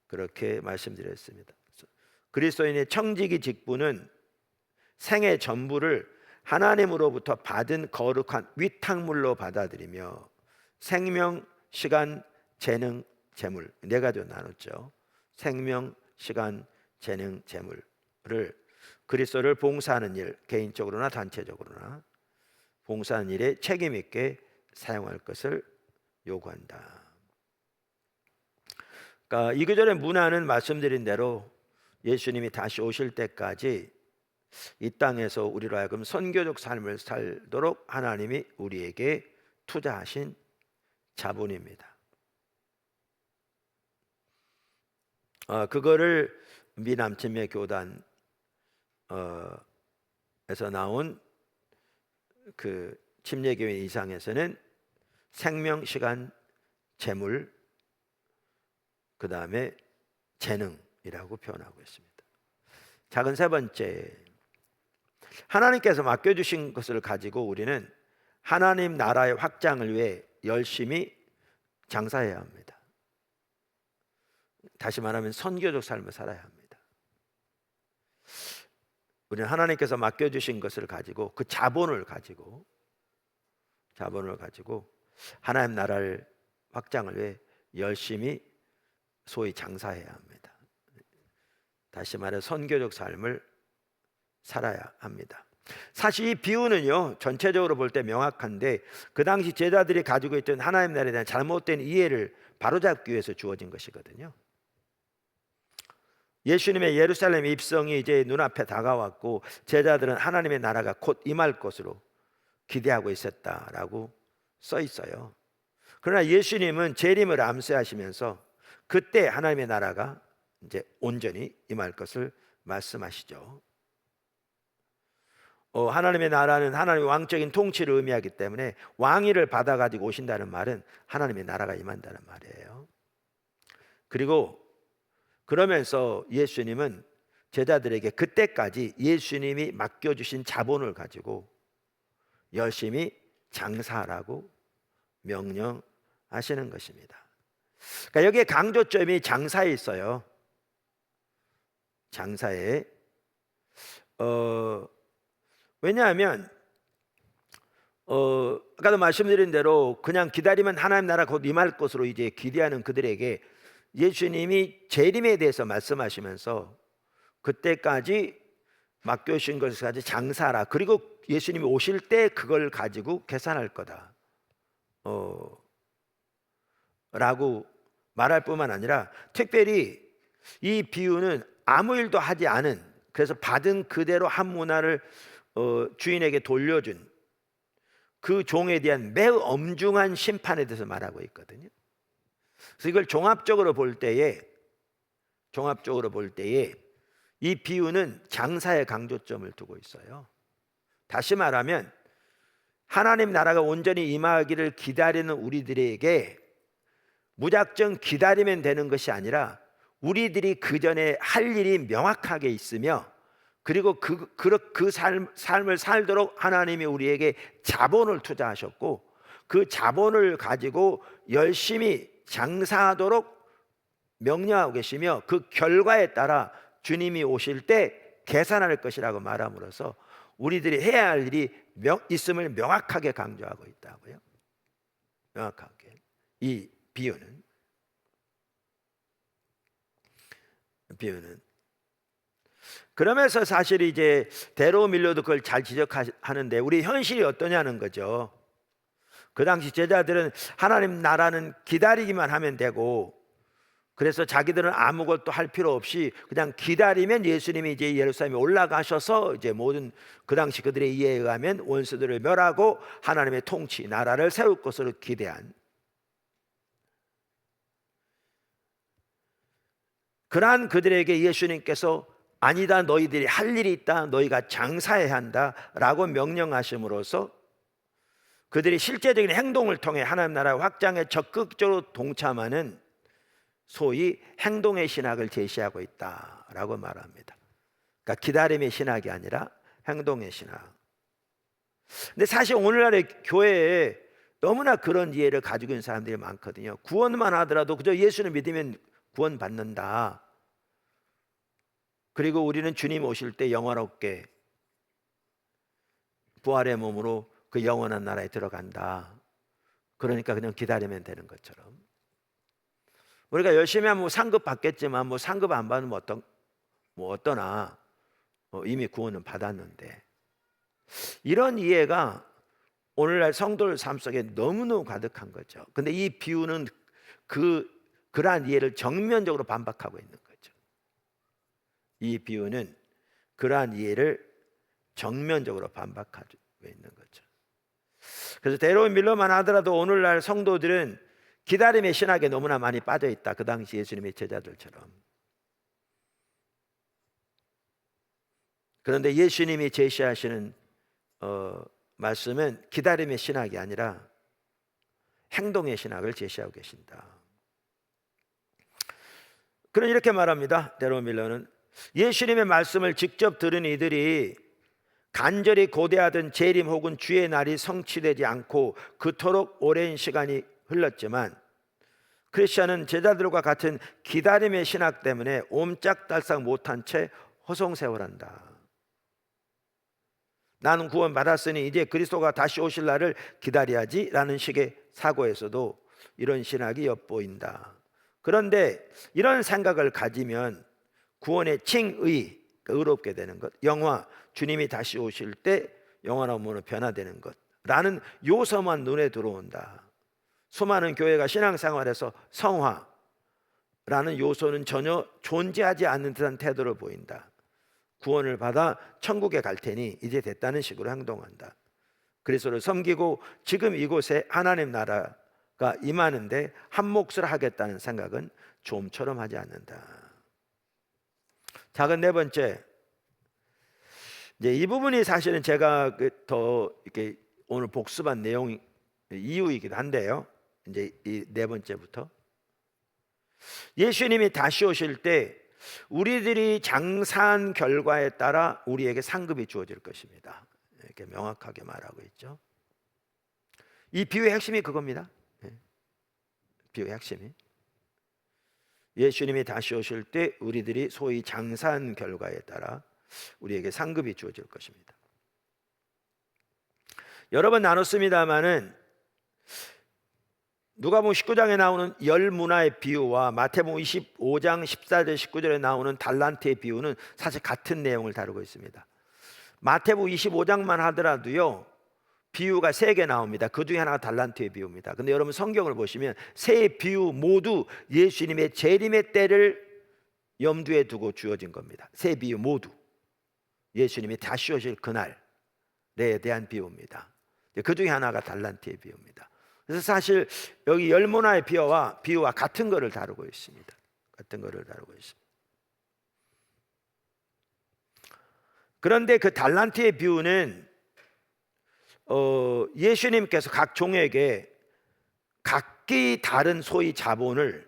그렇게 말씀드렸습니다. 그리스도인의 청지기 직분은 생애 전부를 하나님으로부터 받은 거룩한 위탁물로 받아들이며 생명, 시간, 재능, 재물, 네 가지로 나눴죠. 생명, 시간, 재능, 재물을 그리스도를 봉사하는 일, 개인적으로나 단체적으로나 봉사하는 일에 책임 있게 사용할 것을 요구한다. 그러니까 이교절의 문화는 말씀드린 대로 예수님이 다시 오실 때까지 이 땅에서 우리로 하여금 선교적 삶을 살도록 하나님이 우리에게 투자하신 자본입니다. 그거를 미남침례 교단에서 나온 그 침례교회 이상에서는 생명, 시간, 재물, 그 다음에 재능이라고 표현하고 있습니다. 작은 세 번째, 하나님께서 맡겨주신 것을 가지고 우리는 하나님 나라의 확장을 위해 열심히 장사해야 합니다. 다시 말하면 선교적 삶을 살아야 합니다. 우리는 하나님께서 맡겨주신 것을 가지고 그 자본을 가지고 하나님 나라를 확장을 위해 열심히 소위 장사해야 합니다. 다시 말해 선교적 삶을 살아야 합니다. 사실 이 비유는요, 전체적으로 볼 때 명확한데 그 당시 제자들이 가지고 있던 하나님 나라에 대한 잘못된 이해를 바로잡기 위해서 주어진 것이거든요. 예수님의 예루살렘 입성이 이제 눈앞에 다가왔고 제자들은 하나님의 나라가 곧 임할 것으로 기대하고 있었다라고 써 있어요. 그러나 예수님은 재림을 암시하시면서 그때 하나님의 나라가 이제 온전히 임할 것을 말씀하시죠. 하나님의 나라는 하나님의 왕적인 통치를 의미하기 때문에 왕위를 받아가지고 오신다는 말은 하나님의 나라가 임한다는 말이에요. 그리고 그러면서 예수님은 제자들에게 그때까지 예수님이 맡겨주신 자본을 가지고 열심히 장사하라고 명령하시는 것입니다. 그러니까 여기에 강조점이 장사에 있어요. 장사에. 왜냐하면 아까도 말씀드린 대로 그냥 기다리면 하나님 나라 곧 임할 것으로 이제 기대하는 그들에게 예수님이 재림에 대해서 말씀하시면서 그때까지 맡겨주신 것을 가지고 장사하라. 그리고 예수님이 오실 때 그걸 가지고 계산할 거다 라고 말할 뿐만 아니라 특별히 이 비유는 아무 일도 하지 않은, 그래서 받은 그대로 한 문화를 주인에게 돌려준 그 종에 대한 매우 엄중한 심판에 대해서 말하고 있거든요. 그래서 이걸 종합적으로 볼 때에 이 비유는 장사의 강조점을 두고 있어요. 다시 말하면 하나님 나라가 온전히 임하기를 기다리는 우리들에게 무작정 기다리면 되는 것이 아니라 우리들이 그 전에 할 일이 명확하게 있으며, 그리고 그 삶을 살도록 하나님이 우리에게 자본을 투자하셨고, 그 자본을 가지고 열심히 장사하도록 명령하고 계시며, 그 결과에 따라 주님이 오실 때 계산할 것이라고 말함으로써 우리들이 해야 할 일이 있음을 명확하게 강조하고 있다고요. 명확하게. 이 비유는 그러면서 사실 이제 데로 밀로도 그걸 잘 지적하는데, 우리 현실이 어떠냐는 거죠. 그 당시 제자들은 하나님 나라는 기다리기만 하면 되고, 그래서 자기들은 아무것도 할 필요 없이 그냥 기다리면 예수님이 이제 예루살렘에 올라가셔서 이제 모든 그 당시 그들의 이해에 의하면 원수들을 멸하고 하나님의 통치 나라를 세울 것으로 기대한 그러한 그들에게 예수님께서 아니다, 너희들이 할 일이 있다, 너희가 장사해야 한다 라고 명령하심으로써 그들이 실제적인 행동을 통해 하나님 나라 확장에 적극적으로 동참하는 소위 행동의 신학을 제시하고 있다라고 말합니다. 그러니까 기다림의 신학이 아니라 행동의 신학. 근데 사실 오늘날의 교회에 너무나 그런 이해를 가지고 있는 사람들이 많거든요. 구원만 하더라도 그저 예수를 믿으면 구원받는다. 그리고 우리는 주님 오실 때 영원롭게 부활의 몸으로 그 영원한 나라에 들어간다. 그러니까 그냥 기다리면 되는 것처럼. 우리가 열심히 하면 상급 받겠지만 상급 안 받으면 어떠나 이미 구원은 받았는데, 이런 이해가 오늘날 성도들 삶 속에 너무너무 가득한 거죠. 근데 이 비유는 그러한 이해를 정면적으로 반박하고 있는 거죠. 이 비유는 그러한 이해를 정면적으로 반박하고 있는 거죠. 그래서 데로 밀로만 하더라도 오늘날 성도들은 기다림의 신학에 너무나 많이 빠져 있다. 그 당시 예수님의 제자들처럼. 그런데 예수님이 제시하시는 말씀은 기다림의 신학이 아니라 행동의 신학을 제시하고 계신다. 그런 이렇게 말합니다. 데로 밀러는 예수님의 말씀을 직접 들은 이들이 간절히 고대하던 재림 혹은 주의 날이 성취되지 않고 그토록 오랜 시간이 흘렀지만 크리스천은 제자들과 같은 기다림의 신학 때문에 옴짝달싹 못한 채 허송세월한다. 나는 구원받았으니 이제 그리스도가 다시 오실 날을 기다려야지 라는 식의 사고에서도 이런 신학이 엿보인다. 그런데 이런 생각을 가지면 구원의 칭의, 의롭게 되는 것, 영화, 주님이 다시 오실 때 영원한 몸으로 변화되는 것 라는 요소만 눈에 들어온다. 수많은 교회가 신앙생활에서 성화라는 요소는 전혀 존재하지 않는 듯한 태도를 보인다. 구원을 받아 천국에 갈 테니 이제 됐다는 식으로 행동한다. 그리스도를 섬기고 지금 이곳에 하나님 나라가 임하는데 한 몫을 하겠다는 생각은 좀처럼 하지 않는다. 작은 네 번째, 이제 이 부분이 사실은 제가 더 이렇게 오늘 복습한 내용 이유이기도 한데요. 이제 이 네 번째부터 예수님이 다시 오실 때 우리들이 장사한 결과에 따라 우리에게 상급이 주어질 것입니다. 이렇게 명확하게 말하고 있죠. 이 비유의 핵심이 그겁니다. 비유의 핵심이 예수님이 다시 오실 때 우리들이 소위 장사한 결과에 따라 우리에게 상급이 주어질 것입니다. 여러 번 나눴습니다마는 누가복음 19장에 나오는 열 문화의 비유와 마태복음 25장 14절 19절에 나오는 달란트의 비유는 사실 같은 내용을 다루고 있습니다. 마태복음 25장만 하더라도요, 비유가 3개 나옵니다. 그 중에 하나가 달란트의 비유입니다. 근데 여러분 성경을 보시면 세 비유 모두 예수님의 재림의 때를 염두에 두고 주어진 겁니다. 세 비유 모두 예수님이 다시 오실 그날에 대한 비유입니다. 그 중에 하나가 달란트의 비유입니다. 그래서 사실 여기 열문화의 비유와 같은 것을 다루고 있습니다. 같은 것을 다루고 있습니다. 그런데 그 달란트의 비유는 예수님께서 각 종에게 각기 다른 소위 자본을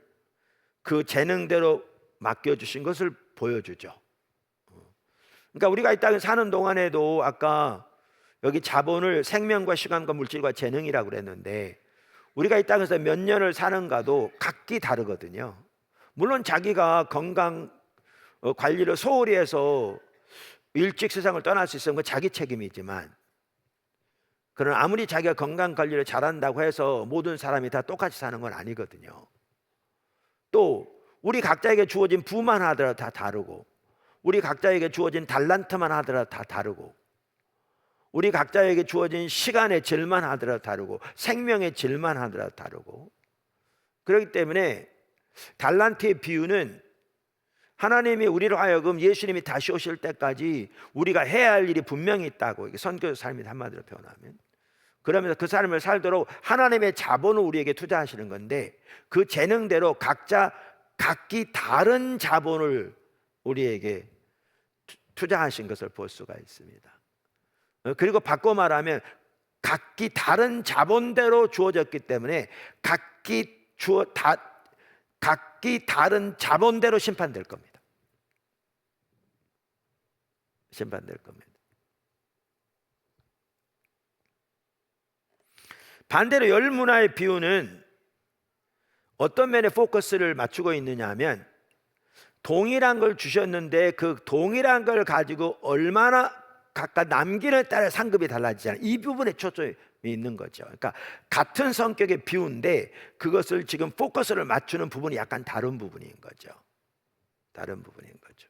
그 재능대로 맡겨주신 것을 보여주죠. 그러니까 우리가 이 땅에 사는 동안에도 아까 여기 자본을 생명과 시간과 물질과 재능이라고 그랬는데 우리가 이 땅에서 몇 년을 사는가도 각기 다르거든요. 물론 자기가 건강 관리를 소홀히 해서 일찍 세상을 떠날 수 있으면 그건 자기 책임이지만, 그러나 아무리 자기가 건강 관리를 잘한다고 해서 모든 사람이 다 똑같이 사는 건 아니거든요. 또 우리 각자에게 주어진 부만 하더라도 다 다르고, 우리 각자에게 주어진 달란트만 하더라도 다 다르고, 우리 각자에게 주어진 시간의 질만 하더라도 다르고, 생명의 질만 하더라도 다르고, 그렇기 때문에 달란트의 비유는 하나님이 우리로 하여금 예수님이 다시 오실 때까지 우리가 해야 할 일이 분명히 있다고, 이게 선교의 삶이 한마디로 표현하면, 그러면서 그 삶을 살도록 하나님의 자본을 우리에게 투자하시는 건데, 그 재능대로 각자 각기 다른 자본을 우리에게 투자하신 것을 볼 수가 있습니다. 그리고 바꿔 말하면 각기 다른 자본대로 주어졌기 때문에 각기 다른 자본대로 심판될 겁니다. 심판될 겁니다. 반대로 열문화의 비유는 어떤 면에 포커스를 맞추고 있느냐 하면, 동일한 걸 주셨는데 그 동일한 걸 가지고 얼마나 각각 남기느냐에 따라 상급이 달라지잖아요. 이 부분에 초점이 있는 거죠. 그러니까 같은 성격의 비유인데 그것을 지금 포커스를 맞추는 부분이 약간 다른 부분인 거죠. 다른 부분인 거죠.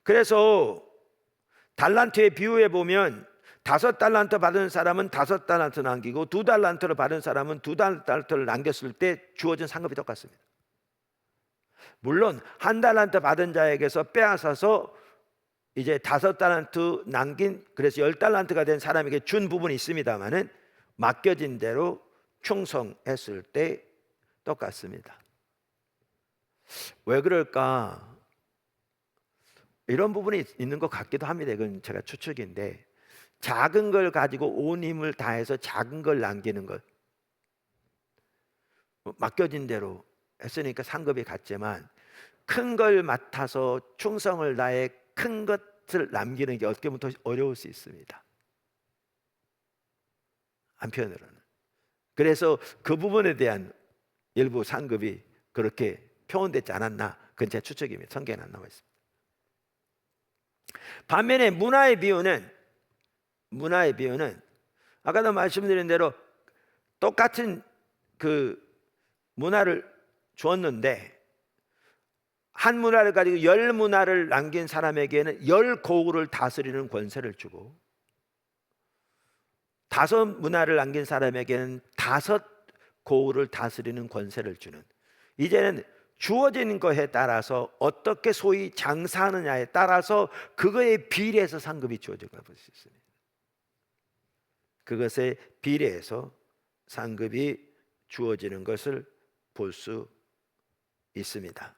그래서 달란트의 비유에 보면 5달란트 받은 사람은 5달란트 남기고 2달란트를 받은 사람은 2달란트를 남겼을 때 주어진 상급이 똑같습니다. 물론 1달란트 받은 자에게서 빼앗아서 이제 5달란트 남긴, 그래서 10달란트가 된 사람에게 준 부분이 있습니다만은 맡겨진 대로 충성했을 때 똑같습니다. 왜 그럴까? 이런 부분이 있는 것 같기도 합니다. 이건 제가 추측인데, 작은 걸 가지고 온 힘을 다해서 작은 걸 남기는 것, 맡겨진 대로 했으니까 상급이 같지만 큰 걸 맡아서 충성을 다해 큰 것을 남기는 게 어떻게 보면 더 어려울 수 있습니다. 한편으로는. 그래서 그 부분에 대한 일부 상급이 그렇게 표현되지 않았나, 그건 제 추측입니다. 성경에 안 나와 있습니다. 반면에 문화의 비유는 아까도 말씀드린 대로 똑같은 그 문화를 주었는데, 한 문화를 가지고 10문화를 남긴 사람에게는 10고을을 다스리는 권세를 주고, 5문화를 남긴 사람에게는 5고을을 다스리는 권세를 주는, 이제는 주어진 것에 따라서 어떻게 소위 장사하느냐에 따라서 그거에 비례해서 상급이 주어진 걸 볼 수 있습니다. 그것에 비례해서 상급이 주어지는 것을 볼 수 있습니다.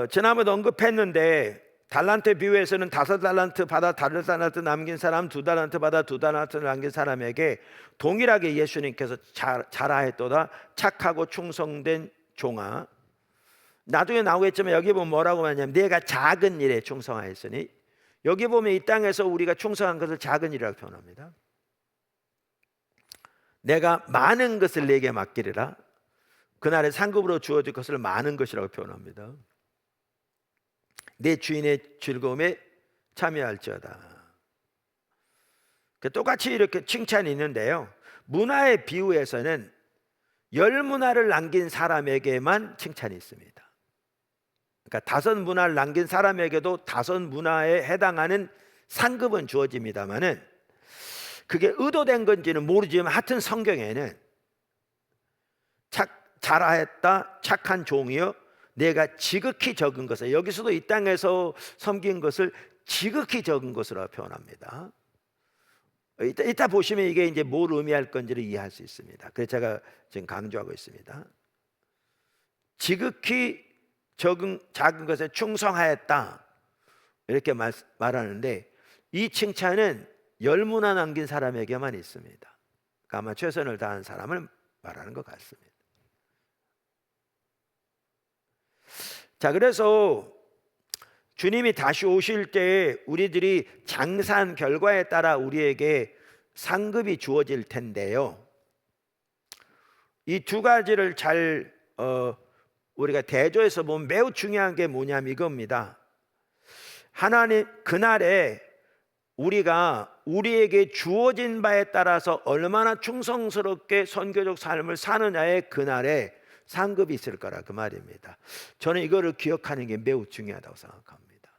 지난번에 언급했는데, 달란트 비유에서는 5달란트 받아 5달란트 남긴 사람, 2달란트 받아 2달란트 남긴 사람에게 동일하게 예수님께서 잘하였도다 착하고 충성된 종아, 나중에 나오겠지만 여기 보면 뭐라고 하냐면 내가 작은 일에 충성하였으니, 여기 보면 이 땅에서 우리가 충성한 것을 작은 일이라고 표현합니다. 내가 많은 것을 내게 맡기리라, 그날의 상급으로 주어질 것을 많은 것이라고 표현합니다. 내 주인의 즐거움에 참여할지어다. 똑같이 이렇게 칭찬이 있는데요, 문화의 비유에서는 10문화를 남긴 사람에게만 칭찬이 있습니다. 그러니까 다섯 문화를 남긴 사람에게도 다섯 문화에 해당하는 상급은 주어집니다만은 그게 의도된 건지는 모르지만 하여튼 성경에는 잘하였다 착한 종이여 내가 지극히 적은 것을, 여기서도 이 땅에서 섬긴 것을 지극히 적은 것으로 표현합니다. 이따 보시면 이게 이제 뭘 의미할 건지를 이해할 수 있습니다. 그래서 제가 지금 강조하고 있습니다. 지극히 작은 것에 충성하였다 이렇게 말하는데 이 칭찬은 10문화 남긴 사람에게만 있습니다. 그러니까 아마 최선을 다한 사람을 말하는 것 같습니다. 자, 그래서 주님이 다시 오실 때 우리들이 장사한 결과에 따라 우리에게 상급이 주어질 텐데요. 이 두 가지를 잘 우리가 대조해서 보면 매우 중요한 게 뭐냐면 이겁니다. 하나님 그날에 우리가 우리에게 주어진 바에 따라서 얼마나 충성스럽게 선교적 삶을 사느냐에 그날에 상급이 있을 거라 그 말입니다. 저는 이거를 기억하는 게 매우 중요하다고 생각합니다.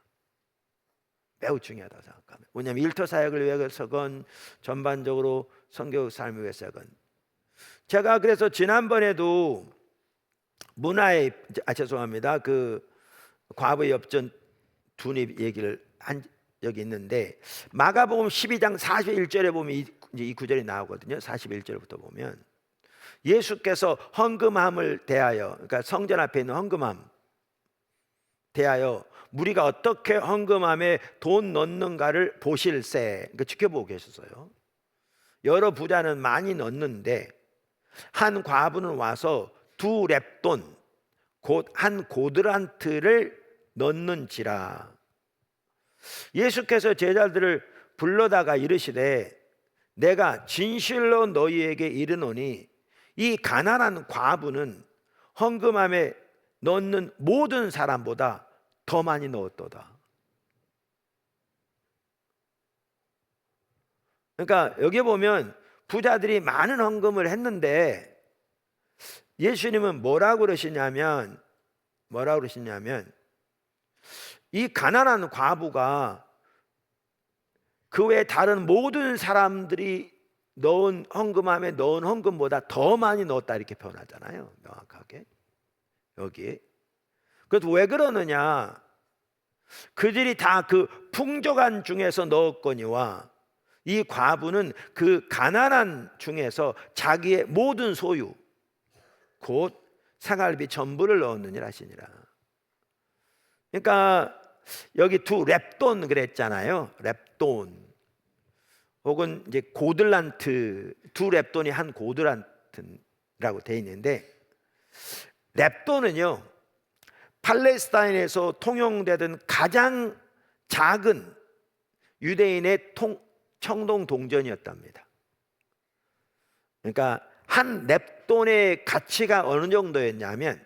매우 중요하다고 생각합니다. 왜냐하면 일터 사역을 위해서건 전반적으로 선교적 삶을 위해서건 제가 그래서 지난번에도 문화의 죄송합니다. 그 과부의 엽전 두립 얘기를 한 적이 있는데 마가복음 12장 41절에 보면 이 구절이 나오거든요. 41절부터 보면 예수께서 헌금함을 대하여, 그러니까 성전 앞에 있는 헌금함 대하여 무리가 어떻게 헌금함에 돈 넣는가를 보실세, 그러니까 지켜보고 계셨어요. 여러 부자는 많이 넣는데 한 과부는 와서 2렙돈 곧 한 고드란트를 넣는지라. 예수께서 제자들을 불러다가 이르시되 내가 진실로 너희에게 이르노니 이 가난한 과부는 헌금함에 넣는 모든 사람보다 더 많이 넣었도다. 그러니까 여기 보면 부자들이 많은 헌금을 했는데 예수님은 뭐라고 그러시냐면 이 가난한 과부가 그 외 다른 모든 사람들이 넣은 헌금함에 넣은 헌금보다 더 많이 넣었다 이렇게 표현하잖아요. 명확하게 여기에. 그래서 왜 그러느냐, 그들이 다 그 풍족한 중에서 넣었거니와 이 과부는 그 가난한 중에서 자기의 모든 소유 곧 생활비 전부를 넣었느니라 하시니라. 그러니까 여기 2렙돈 그랬잖아요. 렙돈 혹은 이제 고들란트, 2렙돈이 한 고들란트라고 돼 있는데 렙돈은요 팔레스타인에서 통용되던 가장 작은 유대인의 청동 동전이었답니다. 그러니까 한 렙돈의 가치가 어느 정도였냐면,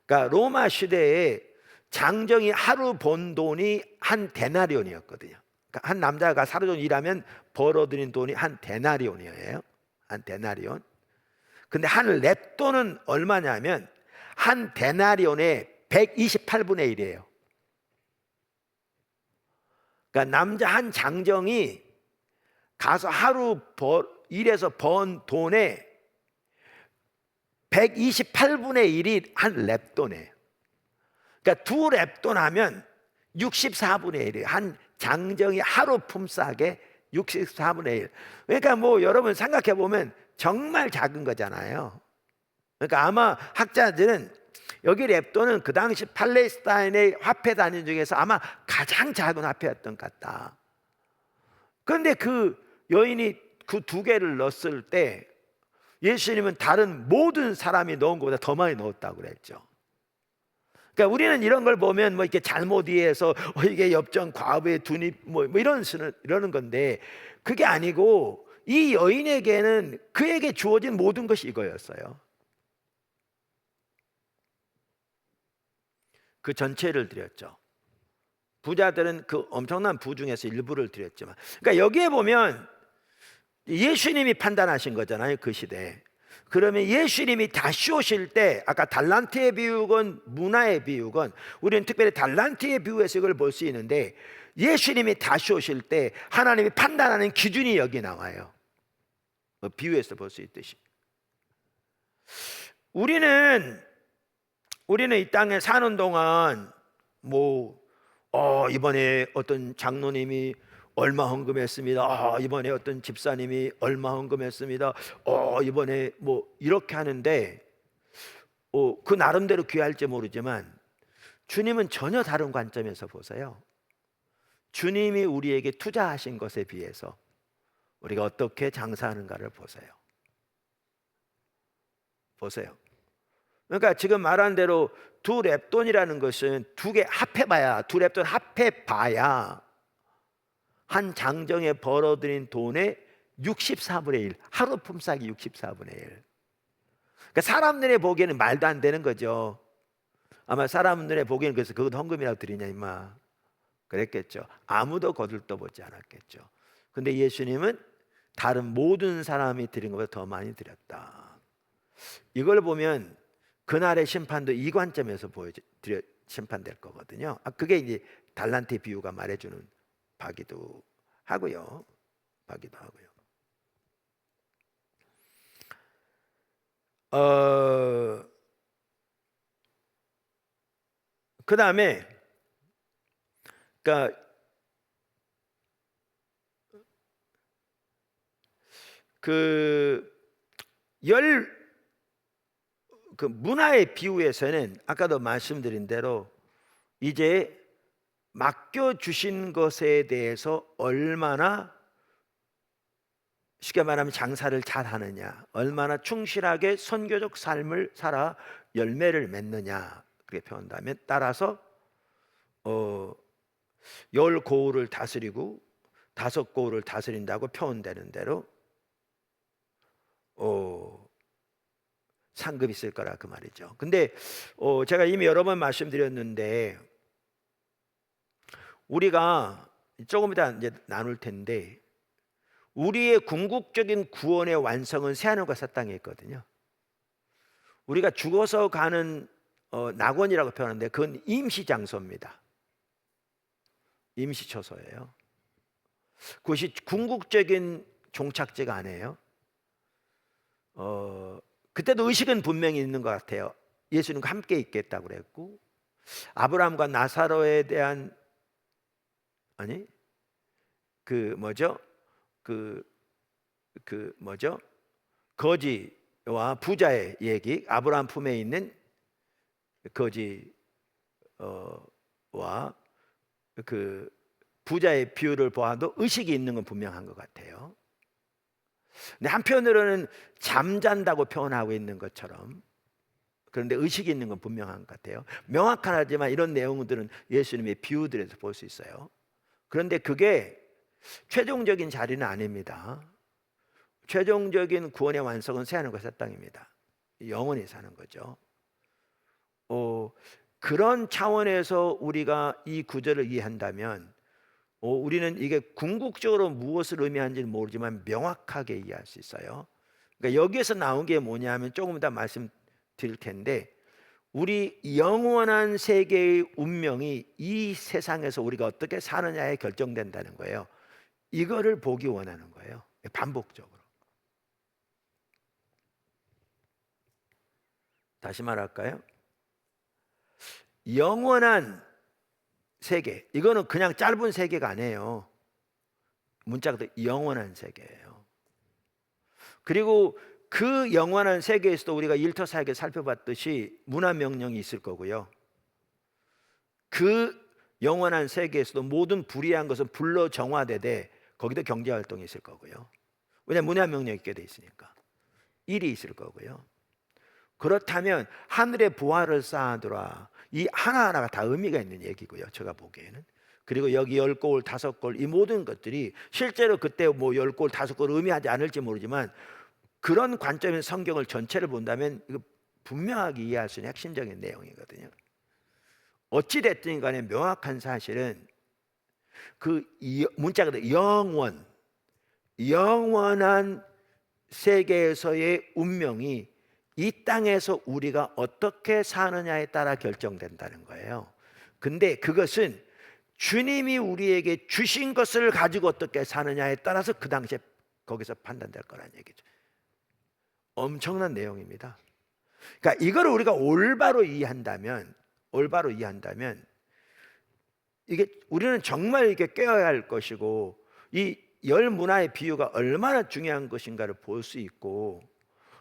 그러니까 로마 시대에 장정이 하루 번 돈이 한 데나리온이었거든요. 그러니까 한 남자가 하루 종일 일하면 벌어들인 돈이 한 데나리온이에요. 한 데나리온. 근데 한 렙돈은 얼마냐면 한 데나리온의 128분의 1이에요. 그러니까 남자 한 장정이 가서 하루 일해서 번 돈의 128분의 1이 한 렙돈이에요. 그러니까 2렙돈 하면 64분의 1이에요. 한 장정이 하루 품삯에 64분의 1. 그러니까 뭐 여러분 생각해 보면 정말 작은 거잖아요. 그러니까 아마 학자들은 여기 렙돈은 그 당시 팔레스타인의 화폐 단위 중에서 아마 가장 작은 화폐였던 것 같다. 그런데 그 여인이 그 2개를 넣었을 때 예수님은 다른 모든 사람이 넣은 것보다 더 많이 넣었다고 그랬죠. 그러니까 우리는 이런 걸 보면 뭐 이렇게 잘못 이해해서 이게 엽전 과부의 두립 뭐 이러는 건데 그게 아니고 이 여인에게는 그에게 주어진 모든 것이 이거였어요. 그 전체를 드렸죠. 부자들은 그 엄청난 부 중에서 일부를 드렸지만, 그러니까 여기에 보면 예수님이 판단하신 거잖아요. 그 시대에 그러면 예수님이 다시 오실 때, 아까 달란트의 비유건 문화의 비유건, 우리는 특별히 달란트의 비유에서 이걸 볼 수 있는데, 예수님이 다시 오실 때 하나님이 판단하는 기준이 여기 나와요. 비유에서 볼 수 있듯이 우리는 이 땅에 사는 동안 이번에 어떤 장로님이 얼마 헌금했습니다. 이번에 어떤 집사님이 얼마 헌금했습니다. 이번에 이렇게 하는데 그 나름대로 귀할지 모르지만 주님은 전혀 다른 관점에서 보세요. 주님이 우리에게 투자하신 것에 비해서 우리가 어떻게 장사하는가를 보세요. 그러니까 지금 말한 대로 두 렙돈이라는 것은 두 렙돈 합해봐야 한 장정에 벌어들인 돈의 64분의 1, 하루 품삯이 64분의 1. 그러니까 사람 눈에 보기에는 말도 안 되는 거죠. 아마 사람 눈에 보기에는 그래서 그건 헌금이라고 드리냐 임마 그랬겠죠. 아무도 거들떠보지 않았겠죠. 근데 예수님은 다른 모든 사람이 드린 것보다 더 많이 드렸다. 이걸 보면 그날의 심판도 이 관점에서 심판될 거거든요. 그게 이제 달란트 비유가 말해주는 바기도 하고요. 그 다음에 그러니까 그 문화의 비유에서는 아까도 말씀드린 대로 이제 맡겨주신 것에 대해서 얼마나 쉽게 말하면 장사를 잘하느냐, 얼마나 충실하게 선교적 삶을 살아 열매를 맺느냐 그렇게 표현한다면 따라서 10고을을 다스리고 5고을을 다스린다고 표현되는 대로 상급이 있을 거라 그 말이죠. 근데 제가 이미 여러 번 말씀드렸는데 우리가 조금 이따 이제 나눌 텐데 우리의 궁극적인 구원의 완성은 새하늘과 새 땅에 있거든요. 우리가 죽어서 가는 낙원이라고 표현하는데 그건 임시장소입니다. 임시처소예요. 그것이 궁극적인 종착지가 아니에요. 그때도 의식은 분명히 있는 것 같아요. 예수님과 함께 있겠다고 그랬고 아브라함과 나사로에 대한 거지와 부자의 얘기, 아브라함 품에 있는 거지와 그 부자의 비유를 보아도 의식이 있는 건 분명한 것 같아요. 근데 한편으로는 잠잔다고 표현하고 있는 것처럼 그런데 의식이 있는 건 분명한 것 같아요. 명확하지만 이런 내용들은 예수님의 비유들에서 볼 수 있어요. 그런데 그게 최종적인 자리는 아닙니다. 최종적인 구원의 완성은 새하늘과 새 땅입니다. 영원히 사는 거죠. 그런 차원에서 우리가 이 구절을 이해한다면 우리는 이게 궁극적으로 무엇을 의미하는지는 모르지만 명확하게 이해할 수 있어요. 그러니까 여기에서 나온 게 뭐냐면 조금 이따 말씀드릴 텐데 우리 영원한 세계의 운명이 이 세상에서 우리가 어떻게 사느냐에 결정된다는 거예요. 이거를 보기 원하는 거예요. 반복적으로. 다시 말할까요? 영원한 세계, 이거는 그냥 짧은 세계가 아니에요. 문자가 영원한 세계예요. 그리고 그 영원한 세계에서도 우리가 일터사역에 살펴봤듯이 문화 명령이 있을 거고요. 그 영원한 세계에서도 모든 불의한 것은 불로 정화되되 거기도 경제활동이 있을 거고요. 왜냐하면 문화 명령이 있게 돼 있으니까. 일이 있을 거고요. 그렇다면 하늘의 보화를 쌓아두라. 이 하나하나가 다 의미가 있는 얘기고요. 제가 보기에는. 그리고 여기 10고을, 5고을 이 모든 것들이 실제로 그때 10고을, 5고을 의미하지 않을지 모르지만 그런 관점에서 성경을 전체를 본다면 이거 분명하게 이해할 수 있는 핵심적인 내용이거든요. 어찌됐든 간에 명확한 사실은 그 문자가 영원한 세계에서의 운명이 이 땅에서 우리가 어떻게 사느냐에 따라 결정된다는 거예요. 근데 그것은 주님이 우리에게 주신 것을 가지고 어떻게 사느냐에 따라서 그 당시에 거기서 판단될 거란 얘기죠. 엄청난 내용입니다. 그러니까 이거를 우리가 올바로 이해한다면 이게 우리는 정말 이게 깨어야 할 것이고, 이 열 문화의 비유가 얼마나 중요한 것인가를 볼 수 있고,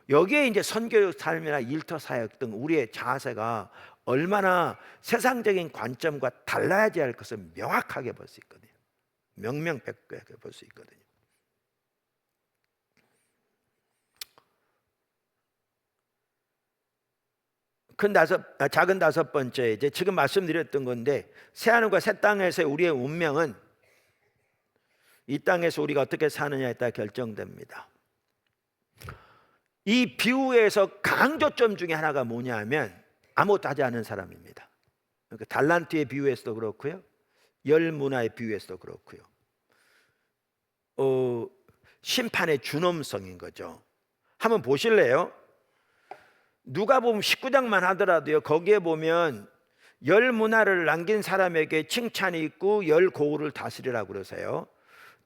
여기에 이제 선교적 삶이나 일터 사역 등 우리의 자세가 얼마나 세상적인 관점과 달라야지 할 것을 명확하게 볼 수 있거든요. 명명백백하게 볼 수 있거든요. 작은 다섯 번째, 이제 지금 말씀드렸던 건데, 새하늘과 새 땅에서의 우리의 운명은 이 땅에서 우리가 어떻게 사느냐에 따라 결정됩니다. 이 비유에서 강조점 중에 하나가 뭐냐면 아무것도 하지 않은 사람입니다. 그러니까 달란트의 비유에서도 그렇고요, 열 문화의 비유에서도 그렇고요, 심판의 준엄성인 거죠. 한번 보실래요? 누가복음 19장만 하더라도요, 거기에 보면 열 문화를 남긴 사람에게 칭찬이 있고 열 고울을 다스리라고 그러세요.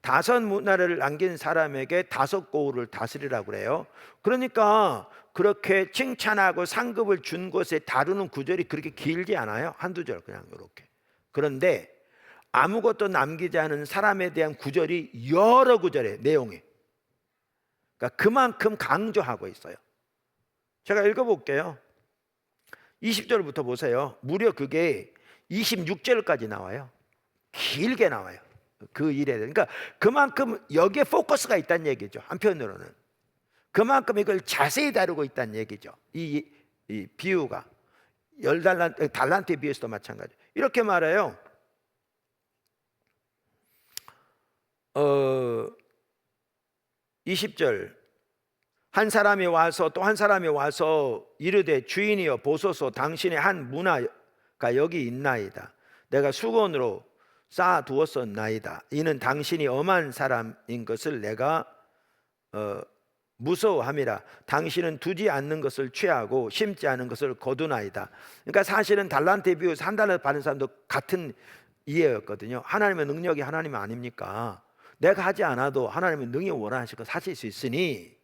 다섯 문화를 남긴 사람에게 다섯 고울을 다스리라고 그래요. 그러니까 그렇게 칭찬하고 상급을 준 것에 다루는 구절이 그렇게 길지 않아요. 한두 절 그냥 이렇게. 그런데 아무것도 남기지 않은 사람에 대한 구절이 여러 구절의 내용이, 그러니까 그만큼 강조하고 있어요. 제가 읽어볼게요. 20절부터 보세요. 무려 그게 26절까지 나와요. 길게 나와요. 그 일에 대해. 그러니까 그만큼 여기에 포커스가 있다는 얘기죠. 한편으로는 그만큼 이걸 자세히 다루고 있다는 얘기죠. 이 비유가 달란트에 비해서도 마찬가지. 이렇게 말해요. 20절, 한 사람이 와서 또 한 사람이 와서 이르되 주인이여 보소서, 당신의 한 문화가 여기 있나이다. 내가 수건으로 쌓아두었었나이다. 이는 당신이 엄한 사람인 것을 내가 무서워함이라. 당신은 두지 않는 것을 취하고 심지 않은 것을 거두나이다. 그러니까 사실은 달란트에 비유해서 한 달러 받은 사람도 같은 이해였거든요. 하나님의 능력이 하나님 아닙니까? 내가 하지 않아도 하나님은 능히 원하실 것 하실 수 있으니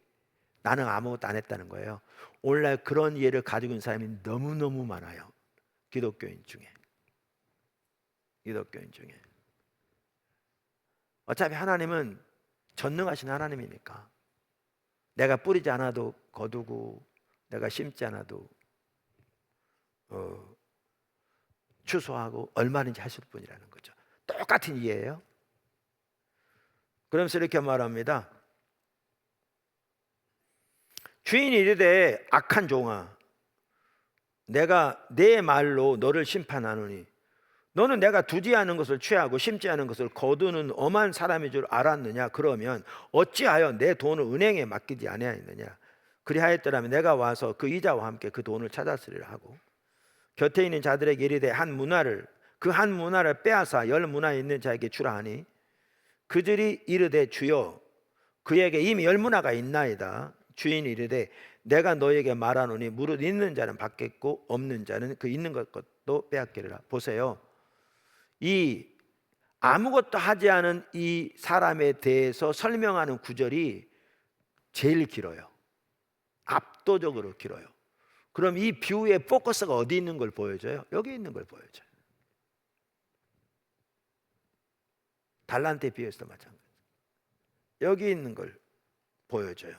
나는 아무것도 안 했다는 거예요. 오늘날 그런 이해를 가지고 있는 사람이 너무너무 많아요. 기독교인 중에. 어차피 하나님은 전능하신 하나님이니까 내가 뿌리지 않아도 거두고 내가 심지 않아도 추수하고 얼마든지 하실 뿐이라는 거죠. 똑같은 이해예요. 그러면서 이렇게 말합니다. 주인이 이르되 악한 종아, 내가 내 말로 너를 심판하노니 너는 내가 두지 않은 것을 취하고 심지 않은 것을 거두는 엄한 사람인 줄 알았느냐? 그러면 어찌하여 내 돈을 은행에 맡기지 아니하였느냐? 그리하였더라면 내가 와서 그 이자와 함께 그 돈을 찾았으리라 하고, 곁에 있는 자들에게 이르되 그 한 문화를 빼앗아 열 문화에 있는 자에게 주라 하니, 그들이 이르되 주여 그에게 이미 열 문화가 있나이다. 주인이 이르되 내가 너에게 말하노니 무릇 있는 자는 받겠고 없는 자는 그 있는 것도 빼앗기리라. 보세요. 이 아무것도 하지 않은 이 사람에 대해서 설명하는 구절이 제일 길어요. 압도적으로 길어요. 그럼 이 비유의 포커스가 어디 있는 걸 보여줘요? 여기 있는 걸 보여줘요. 달란트에 비해서도 마찬가지. 여기 있는 걸 보여줘요.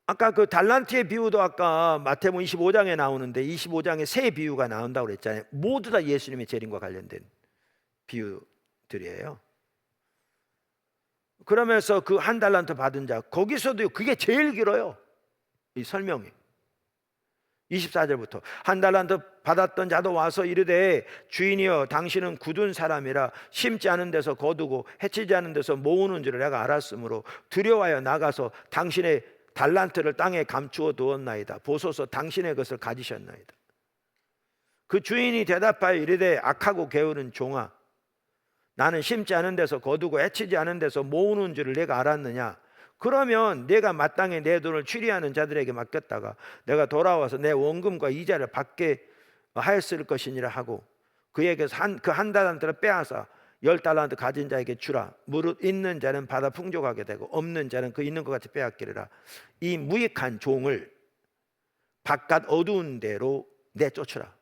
아까 그 달란트의 비유도 아까 마태복음 25장에 나오는데 25장에 세 비유가 나온다고 그랬잖아요. 모두 다 예수님의 재림과 관련된 비유들이에요. 그러면서 그 한 달란트 받은 자, 거기서도 그게 제일 길어요. 이 설명이. 24절부터 한 달란트 받았던 자도 와서 이르되 주인이여 당신은 굳은 사람이라 심지 않은 데서 거두고 해치지 않은 데서 모으는 줄을 내가 알았으므로 두려워하여 나가서 당신의 달란트를 땅에 감추어 두었나이다. 보소서 당신의 것을 가지셨나이다. 그 주인이 대답하여 이르되 악하고 게으른 종아, 나는 심지 않은 데서 거두고 애치지 않은 데서 모으는 줄을 내가 알았느냐? 그러면 내가 마땅히 내 돈을 취리하는 자들에게 맡겼다가 내가 돌아와서 내 원금과 이자를 받게 하였을 것이니라 하고, 그에게서 그 한 달란트를 빼앗아 10달란트 가진 자에게 주라. 무릇 있는 자는 받아 풍족하게 되고 없는 자는 그 있는 것 같이 빼앗기리라. 이 무익한 종을 바깥 어두운 데로 내쫓으라.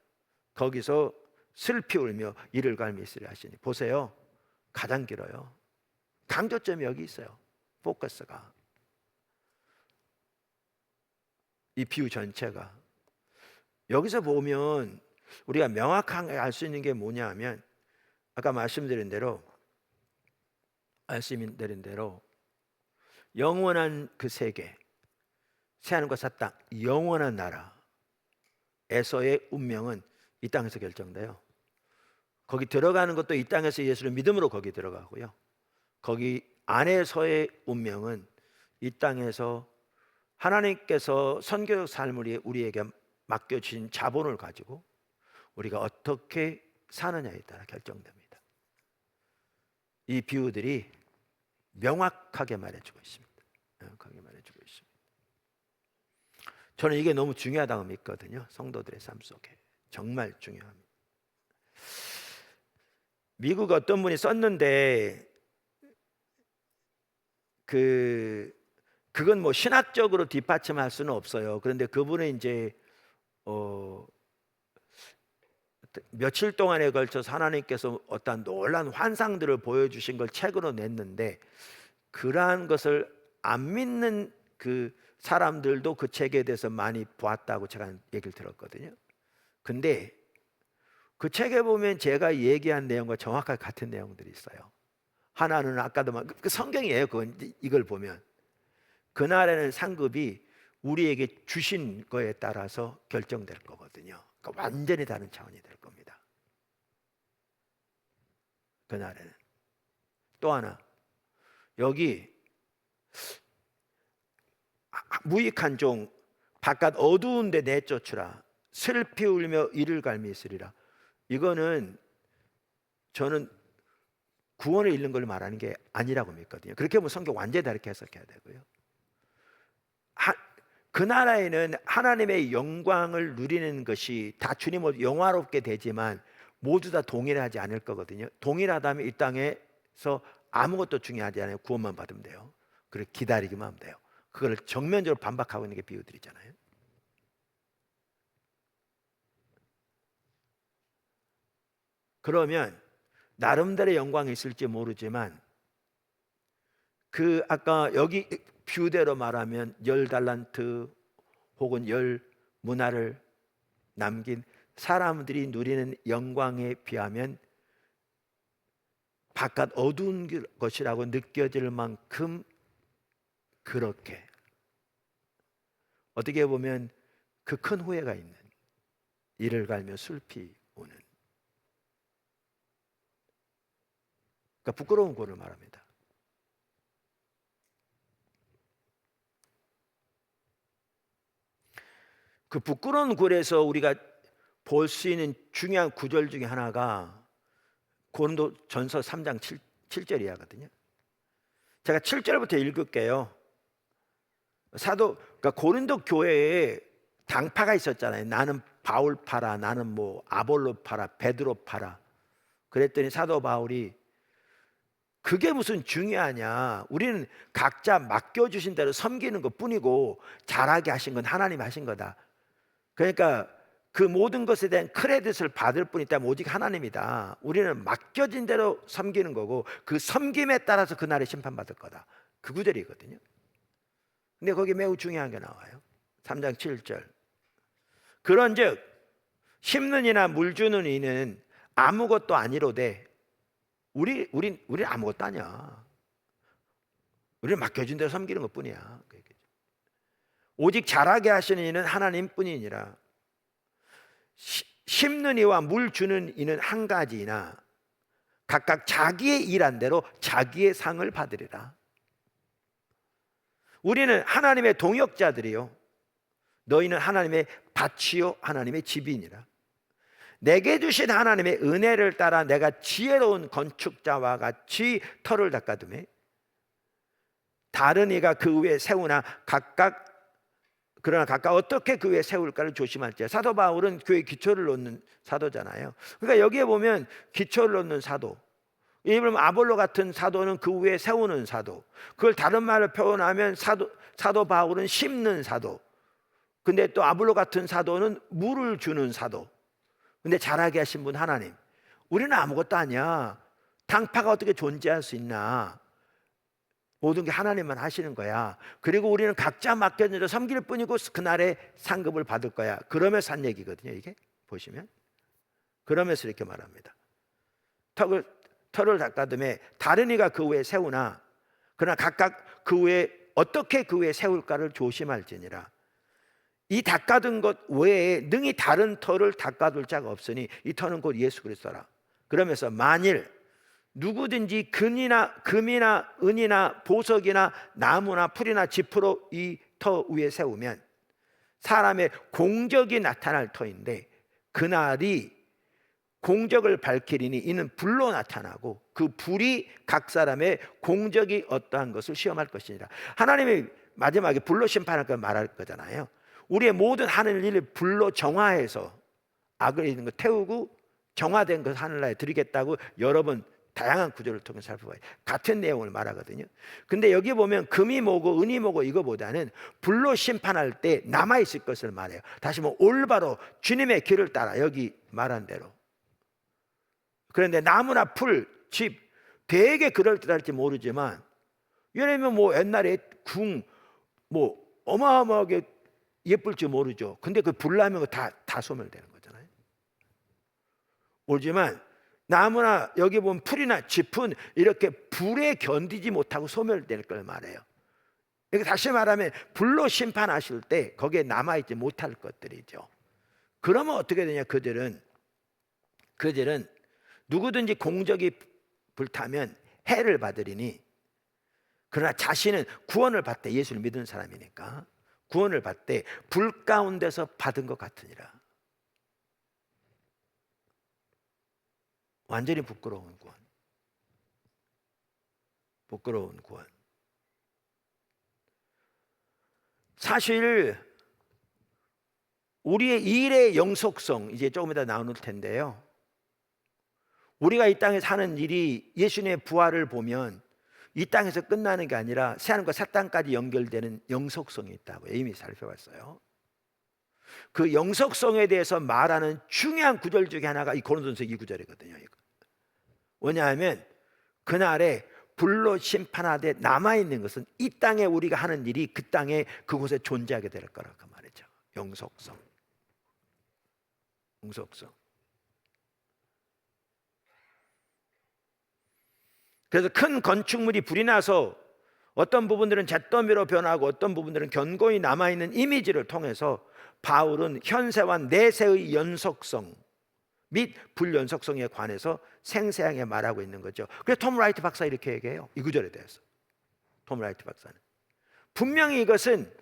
거기서 슬피 울며 이를 갈미 있으리 하시니. 보세요, 가장 길어요. 강조점이 여기 있어요. 포커스가, 이 비유 전체가. 여기서 보면 우리가 명확하게 알 수 있는 게 뭐냐 하면, 아까 말씀드린 대로 영원한 그 세계, 새하늘과 새 땅, 영원한 나라에서의 운명은 이 땅에서 결정돼요. 거기 들어가는 것도 이 땅에서 예수를 믿음으로 거기 들어가고요, 거기 안에서의 운명은 이 땅에서 하나님께서 선교적 삶을 우리에게 맡겨주신 자본을 가지고 우리가 어떻게 사느냐에 따라 결정됩니다. 이 비유들이 명확하게 말해주고 있습니다. 명확하게 말해주고 있습니다. 저는 이게 너무 중요하다고 믿거든요. 성도들의 삶 속에 정말 중요합니다. 미국 어떤 분이 썼는데, 그건 뭐 신학적으로 뒷받침할 수는 없어요. 그런데 그분은 이제 며칠 동안에 걸쳐서 하나님께서 어떤 놀라운 환상들을 보여주신 걸 책으로 냈는데, 그러한 것을 안 믿는 그 사람들도 그 책에 대해서 많이 보았다고 제가 얘기를 들었거든요. 근데 그 책에 보면 제가 얘기한 내용과 정확하게 같은 내용들이 있어요. 하나는 아까도 그 성경이에요. 이걸 보면 그날에는 상급이 우리에게 주신 거에 따라서 결정될 거거든요. 그러니까 완전히 다른 차원이 될 겁니다. 그날에는. 또 하나, 여기 무익한 종 바깥 어두운 데 내쫓으라. 슬피 울며 이를 갈미 있으리라. 이거는 저는 구원을 잃는 걸 말하는 게 아니라고 믿거든요. 그렇게 보면 성경 완전히 다르게 해석해야 되고요. 그 나라에는 하나님의 영광을 누리는 것이 다 주님으로 영화롭게 되지만 모두 다 동일하지 않을 거거든요. 동일하다면 이 땅에서 아무것도 중요하지 않아요. 구원만 받으면 돼요. 그리고 기다리기만 하면 돼요. 그걸 정면적으로 반박하고 있는 게 비유들이잖아요. 그러면 나름대로의 영광이 있을지 모르지만, 그 아까 여기 비유대로 말하면 10달란트 혹은 10문화를 남긴 사람들이 누리는 영광에 비하면 바깥 어두운 것이라고 느껴질 만큼 그렇게 어떻게 보면 그 큰 후회가 있는, 이를 갈며 슬피 우는, 그러니까 부끄러운 고를 말합니다. 그 부끄러운 굴에서 우리가 볼 수 있는 중요한 구절 중에 하나가 고린도전서 3장 7절이거든요. 제가 7절부터 읽을게요. 그러니까 고린도 교회에 당파가 있었잖아요. 나는 바울파라, 나는 뭐 아볼로파라, 베드로파라. 그랬더니 사도 바울이 그게 무슨 중요하냐, 우리는 각자 맡겨주신 대로 섬기는 것 뿐이고 잘하게 하신 건 하나님이 하신 거다. 그러니까 그 모든 것에 대한 크레딧을 받을 분이 있다면 오직 하나님이다. 우리는 맡겨진 대로 섬기는 거고 그 섬김에 따라서 그날에 심판받을 거다. 그 구절이거든요. 근데 거기 매우 중요한 게 나와요. 3장 7절. 그런즉 심는 이나 물 주는 이는 아무것도 아니로되, 우린 아무것도 아니야. 우리는 맡겨진 대로 섬기는 것뿐이야. 오직 잘하게 하시는 이는 하나님뿐이니라. 심는 이와 물 주는 이는 한 가지이나 각각 자기의 일한 대로 자기의 상을 받으리라. 우리는 하나님의 동역자들이요, 너희는 하나님의 밭이요 하나님의 집이니라. 내게 주신 하나님의 은혜를 따라 내가 지혜로운 건축자와 같이 터를 닦아두매 다른 이가 그 위에 세우나 그러나 각각 어떻게 그 위에 세울까를 조심할지어다. 사도 바울은 교회 기초를 놓는 사도잖아요. 그러니까 여기에 보면 기초를 놓는 사도, 예를 들면 아볼로 같은 사도는 그 위에 세우는 사도, 그걸 다른 말로 표현하면 사도 바울은 심는 사도, 근데 또 아볼로 같은 사도는 물을 주는 사도. 근데 잘하게 하신 분 하나님. 우리는 아무것도 아니야. 당파가 어떻게 존재할 수 있나. 모든 게 하나님만 하시는 거야. 그리고 우리는 각자 맡겨진 일을 섬길 뿐이고 그날의 상급을 받을 거야. 그러면서 한 얘기거든요. 이게 보시면 그러면서 이렇게 말합니다. 털을 닦아둠에 다른 이가 그 위에 세우나 그러나 각각 그 위에 어떻게 그 위에 세울까를 조심할지니라. 이 닦아둔 것 외에 능히 다른 터를 닦아둘 자가 없으니 이 터는 곧 예수 그리스도라. 그러면서 만일 누구든지 금이나 은이나 보석이나 나무나 풀이나 지프로 이 터 위에 세우면 사람의 공적이 나타날 터인데 그날이 공적을 밝히리니 이는 불로 나타나고 그 불이 각 사람의 공적이 어떠한 것을 시험할 것이니라. 하나님이 마지막에 불로 심판할 걸 말할 거잖아요. 우리의 모든 하늘 일을 불로 정화해서 악을 있는 거 태우고 정화된 것 하늘나라에 드리겠다고 여러 번 다양한 구절을 통해 살펴봐요. 같은 내용을 말하거든요. 근데 여기 보면 금이 뭐고 은이 뭐고 이거보다는 불로 심판할 때 남아있을 것을 말해요. 다시 뭐 올바로 주님의 길을 따라 여기 말한 대로. 그런데 나무나 풀, 집 되게 그럴듯할지 모르지만 왜냐면 뭐 옛날에 궁 뭐 어마어마하게 예쁠지 모르죠. 근데 그 불나면 다 소멸되는 거잖아요. 오지만 나무나 여기 보면 풀이나 짚은 이렇게 불에 견디지 못하고 소멸될 걸 말해요. 그러니까 다시 말하면 불로 심판하실 때 거기에 남아있지 못할 것들이죠. 그러면 어떻게 되냐? 그들은 누구든지 공적이 불타면 해를 받으리니 그러나 자신은 구원을 받되 예수를 믿은 사람이니까 구원을 받되 불 가운데서 받은 것 같으니라. 완전히 부끄러운 구원. 부끄러운 구원. 사실 우리의 일의 영속성 이제 조금 이따 나눌 텐데요. 우리가 이 땅에 사는 일이 예수님의 부활을 보면 이 땅에서 끝나는 게 아니라 새하늘과 새 땅까지 연결되는 영속성이 있다고 이미 살펴봤어요. 그 영속성에 대해서 말하는 중요한 구절 중에 하나가 이 고린도전서 2구절이거든요. 왜냐하면 그날에 불로 심판하되 남아있는 것은 이 땅에 우리가 하는 일이 그 땅에 그곳에 존재하게 될 거라고 말이죠. 영속성. 그래서 큰 건축물이 불이 나서 어떤 부분들은 잿더미로 변하고 어떤 부분들은 견고히 남아있는 이미지를 통해서 바울은 현세와 내세의 연속성 및 불연속성에 관해서 생생하게 말하고 있는 거죠. 그래서 톰 라이트 박사 이렇게 얘기해요. 이 구절에 대해서. 톰 라이트 박사는 분명히 이것은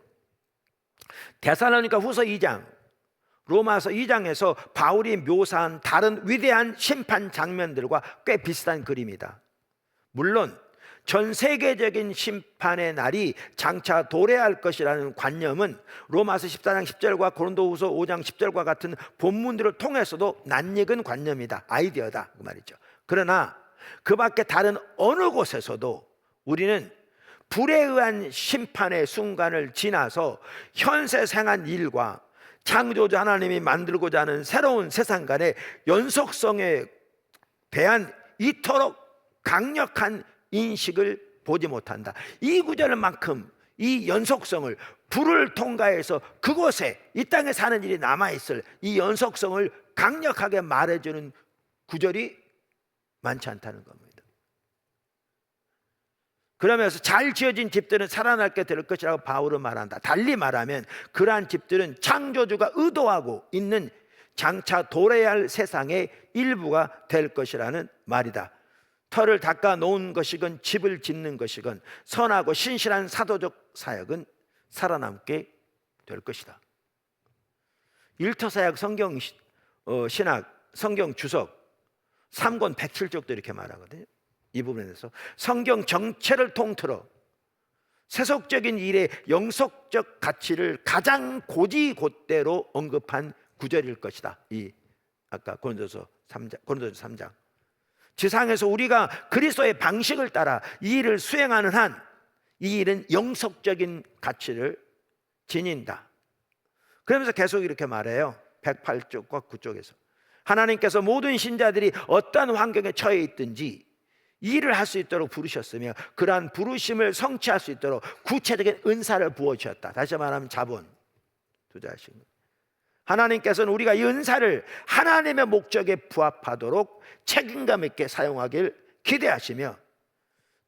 데살로니가 후서 2장 로마서 2장에서 바울이 묘사한 다른 위대한 심판 장면들과 꽤 비슷한 그림이다. 물론 전 세계적인 심판의 날이 장차 도래할 것이라는 관념은 로마서 14장 10절과 고린도후서 5장 10절과 같은 본문들을 통해서도 낯익은 관념이다. 아이디어다 그 말이죠. 그러나 그 밖에 다른 어느 곳에서도 우리는 불에 의한 심판의 순간을 지나서 현세 생한 일과 창조주 하나님이 만들고자 하는 새로운 세상 간의 연속성에 대한 이토록 강력한 인식을 보지 못한다. 이 구절만큼 이 연속성을 불을 통과해서 그곳에 이 땅에 사는 일이 남아있을 이 연속성을 강력하게 말해주는 구절이 많지 않다는 겁니다. 그러면서 잘 지어진 집들은 살아남게 될 것이라고 바울은 말한다. 달리 말하면 그러한 집들은 창조주가 의도하고 있는 장차 도래해야 할 세상의 일부가 될 것이라는 말이다. 터를 닦아 놓은 것이건 집을 짓는 것이건 선하고 신실한 사도적 사역은 살아남게 될 것이다. 일터사역 성경 신학 성경 주석 3권 107쪽도 이렇게 말하거든요. 이 부분에 대해서 성경 전체를 통틀어 세속적인 일의 영속적 가치를 가장 고지곳대로 언급한 구절일 것이다. 이 아까 고린도서 3장. 지상에서 우리가 그리스도의 방식을 따라 이 일을 수행하는 한 이 일은 영속적인 가치를 지닌다. 그러면서 계속 이렇게 말해요. 108쪽과 9쪽에서 하나님께서 모든 신자들이 어떠한 환경에 처해 있든지 이 일을 할 수 있도록 부르셨으며 그러한 부르심을 성취할 수 있도록 구체적인 은사를 부어주셨다. 다시 말하면 자본 투자하신 것. 하나님께서는 우리가 이 은사를 하나님의 목적에 부합하도록 책임감 있게 사용하길 기대하시며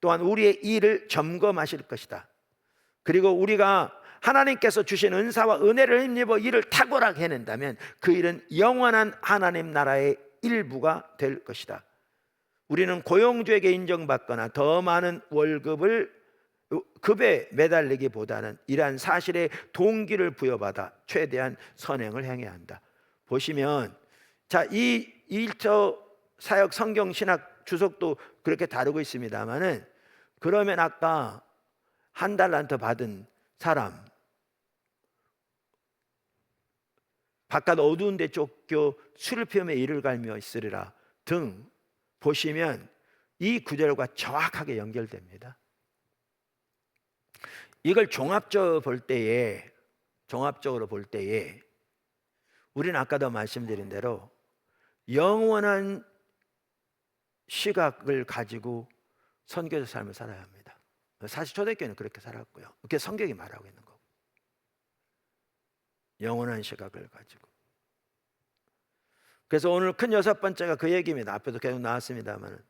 또한 우리의 일을 점검하실 것이다. 그리고 우리가 하나님께서 주신 은사와 은혜를 힘입어 일을 탁월하게 해낸다면 그 일은 영원한 하나님 나라의 일부가 될 것이다. 우리는 고용주에게 인정받거나 더 많은 급에 매달리기보다는 이러한 사실에 동기를 부여받아 최대한 선행을 행해야 한다. 보시면 이 1차 사역 성경 신학 주석도 그렇게 다루고 있습니다만은 그러면 아까 한 달란트 받은 사람 바깥 어두운 데 쫓겨 술을 피우며 이를 갈며 있으리라 등 보시면 이 구절과 정확하게 연결됩니다. 이걸 종합적으로 볼 때에 우리는 아까도 말씀드린 대로 영원한 시각을 가지고 선교적 삶을 살아야 합니다. 사실 초대교회는 그렇게 살았고요. 그게 성경이 말하고 있는 거고. 영원한 시각을 가지고. 그래서 오늘 큰 6번째가 그 얘기입니다. 앞에도 계속 나왔습니다만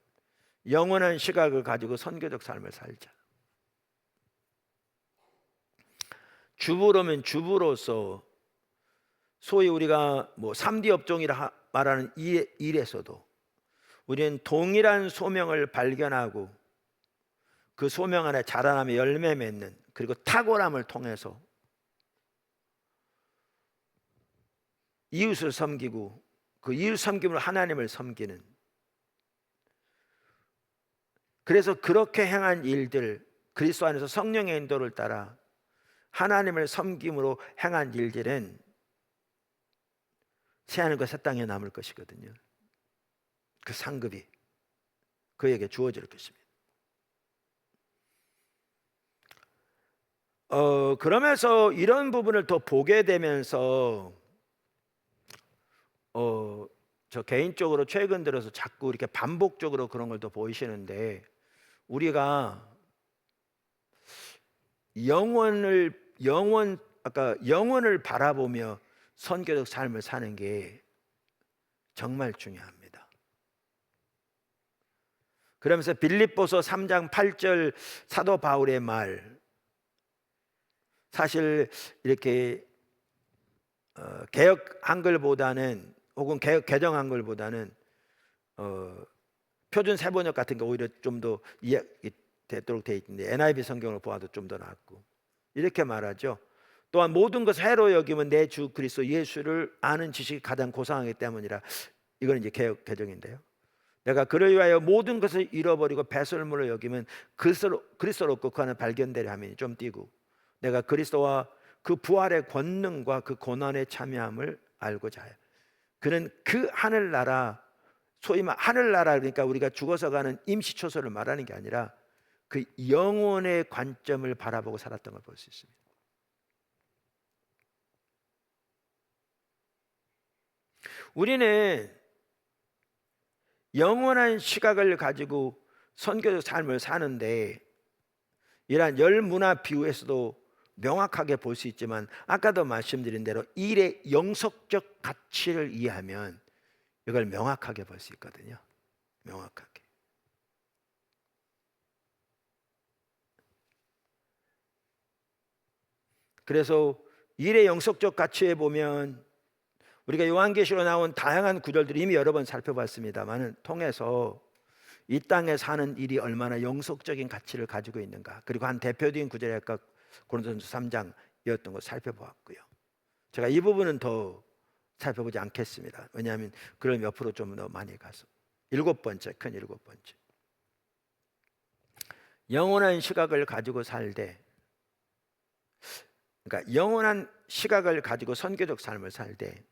영원한 시각을 가지고 선교적 삶을 살자. 주부로면 주부로서 소위 우리가 3D 업종이라 말하는 이 일에서도 우리는 동일한 소명을 발견하고 그 소명 안에 자라나며 열매 맺는 그리고 탁월함을 통해서 이웃을 섬기고 그 이웃 섬김으로 하나님을 섬기는, 그래서 그렇게 행한 일들, 그리스도 안에서 성령의 인도를 따라 하나님을 섬김으로 행한 일들은 새하늘과 새 땅에 남을 것이거든요. 그 상급이 그에게 주어질 것입니다. 그러면서 이런 부분을 더 보게 되면서 저 개인적으로 최근 들어서 자꾸 이렇게 반복적으로 그런 걸 더 보이시는데, 우리가 영혼을 바라보며 선교적 삶을 사는 게 정말 중요합니다. 그러면서 빌립보서 3장 8절 사도 바울의 말, 사실 이렇게 개역 한글보다는 혹은 개역 개정 한글보다는 표준 세번역 같은 게 오히려 좀 더 이해가 되도록 되어 있는데 NIV 성경을 보아도 좀 더 낫고 이렇게 말하죠. 또한 모든 것을 해로 여기면 내 주 그리스도 예수를 아는 지식이 가장 고상하기 때문이라. 이건 이제 개역 개정인데요. 내가 그를 위하여 모든 것을 잃어버리고 배설물로 여기면 그리스도로 그 안에 발견되려 하면 좀 띄고, 내가 그리스도와 그 부활의 권능과 그 고난의 참여함을 알고자 해요. 그는 그 하늘나라, 소위 말 하늘나라, 그러니까 우리가 죽어서 가는 임시초소를 말하는 게 아니라 그 영혼의 관점을 바라보고 살았던 걸 볼 수 있습니다. 우리는 영원한 시각을 가지고 선교적 삶을 사는데 이러한 열 문화 비유에서도 명확하게 볼 수 있지만, 아까도 말씀드린 대로 일의 영속적 가치를 이해하면 이걸 명확하게 볼 수 있거든요. 명확하게. 그래서 일의 영속적 가치에 보면 우리가 요한계시로 나온 다양한 구절들을 이미 여러 번 살펴봤습니다만 통해서 이 땅에 사는 일이 얼마나 영속적인 가치를 가지고 있는가, 그리고 한 대표적인 구절이 아까 고린도전서 3장이었던 걸 살펴보았고요. 제가 이 부분은 더 살펴보지 않겠습니다. 왜냐하면 그럼 옆으로 좀 더 많이 가서. 일곱 번째, 큰 일곱 번째. 영원한 시각을 가지고 살되, 그러니까 영원한 시각을 가지고 선교적 삶을 살되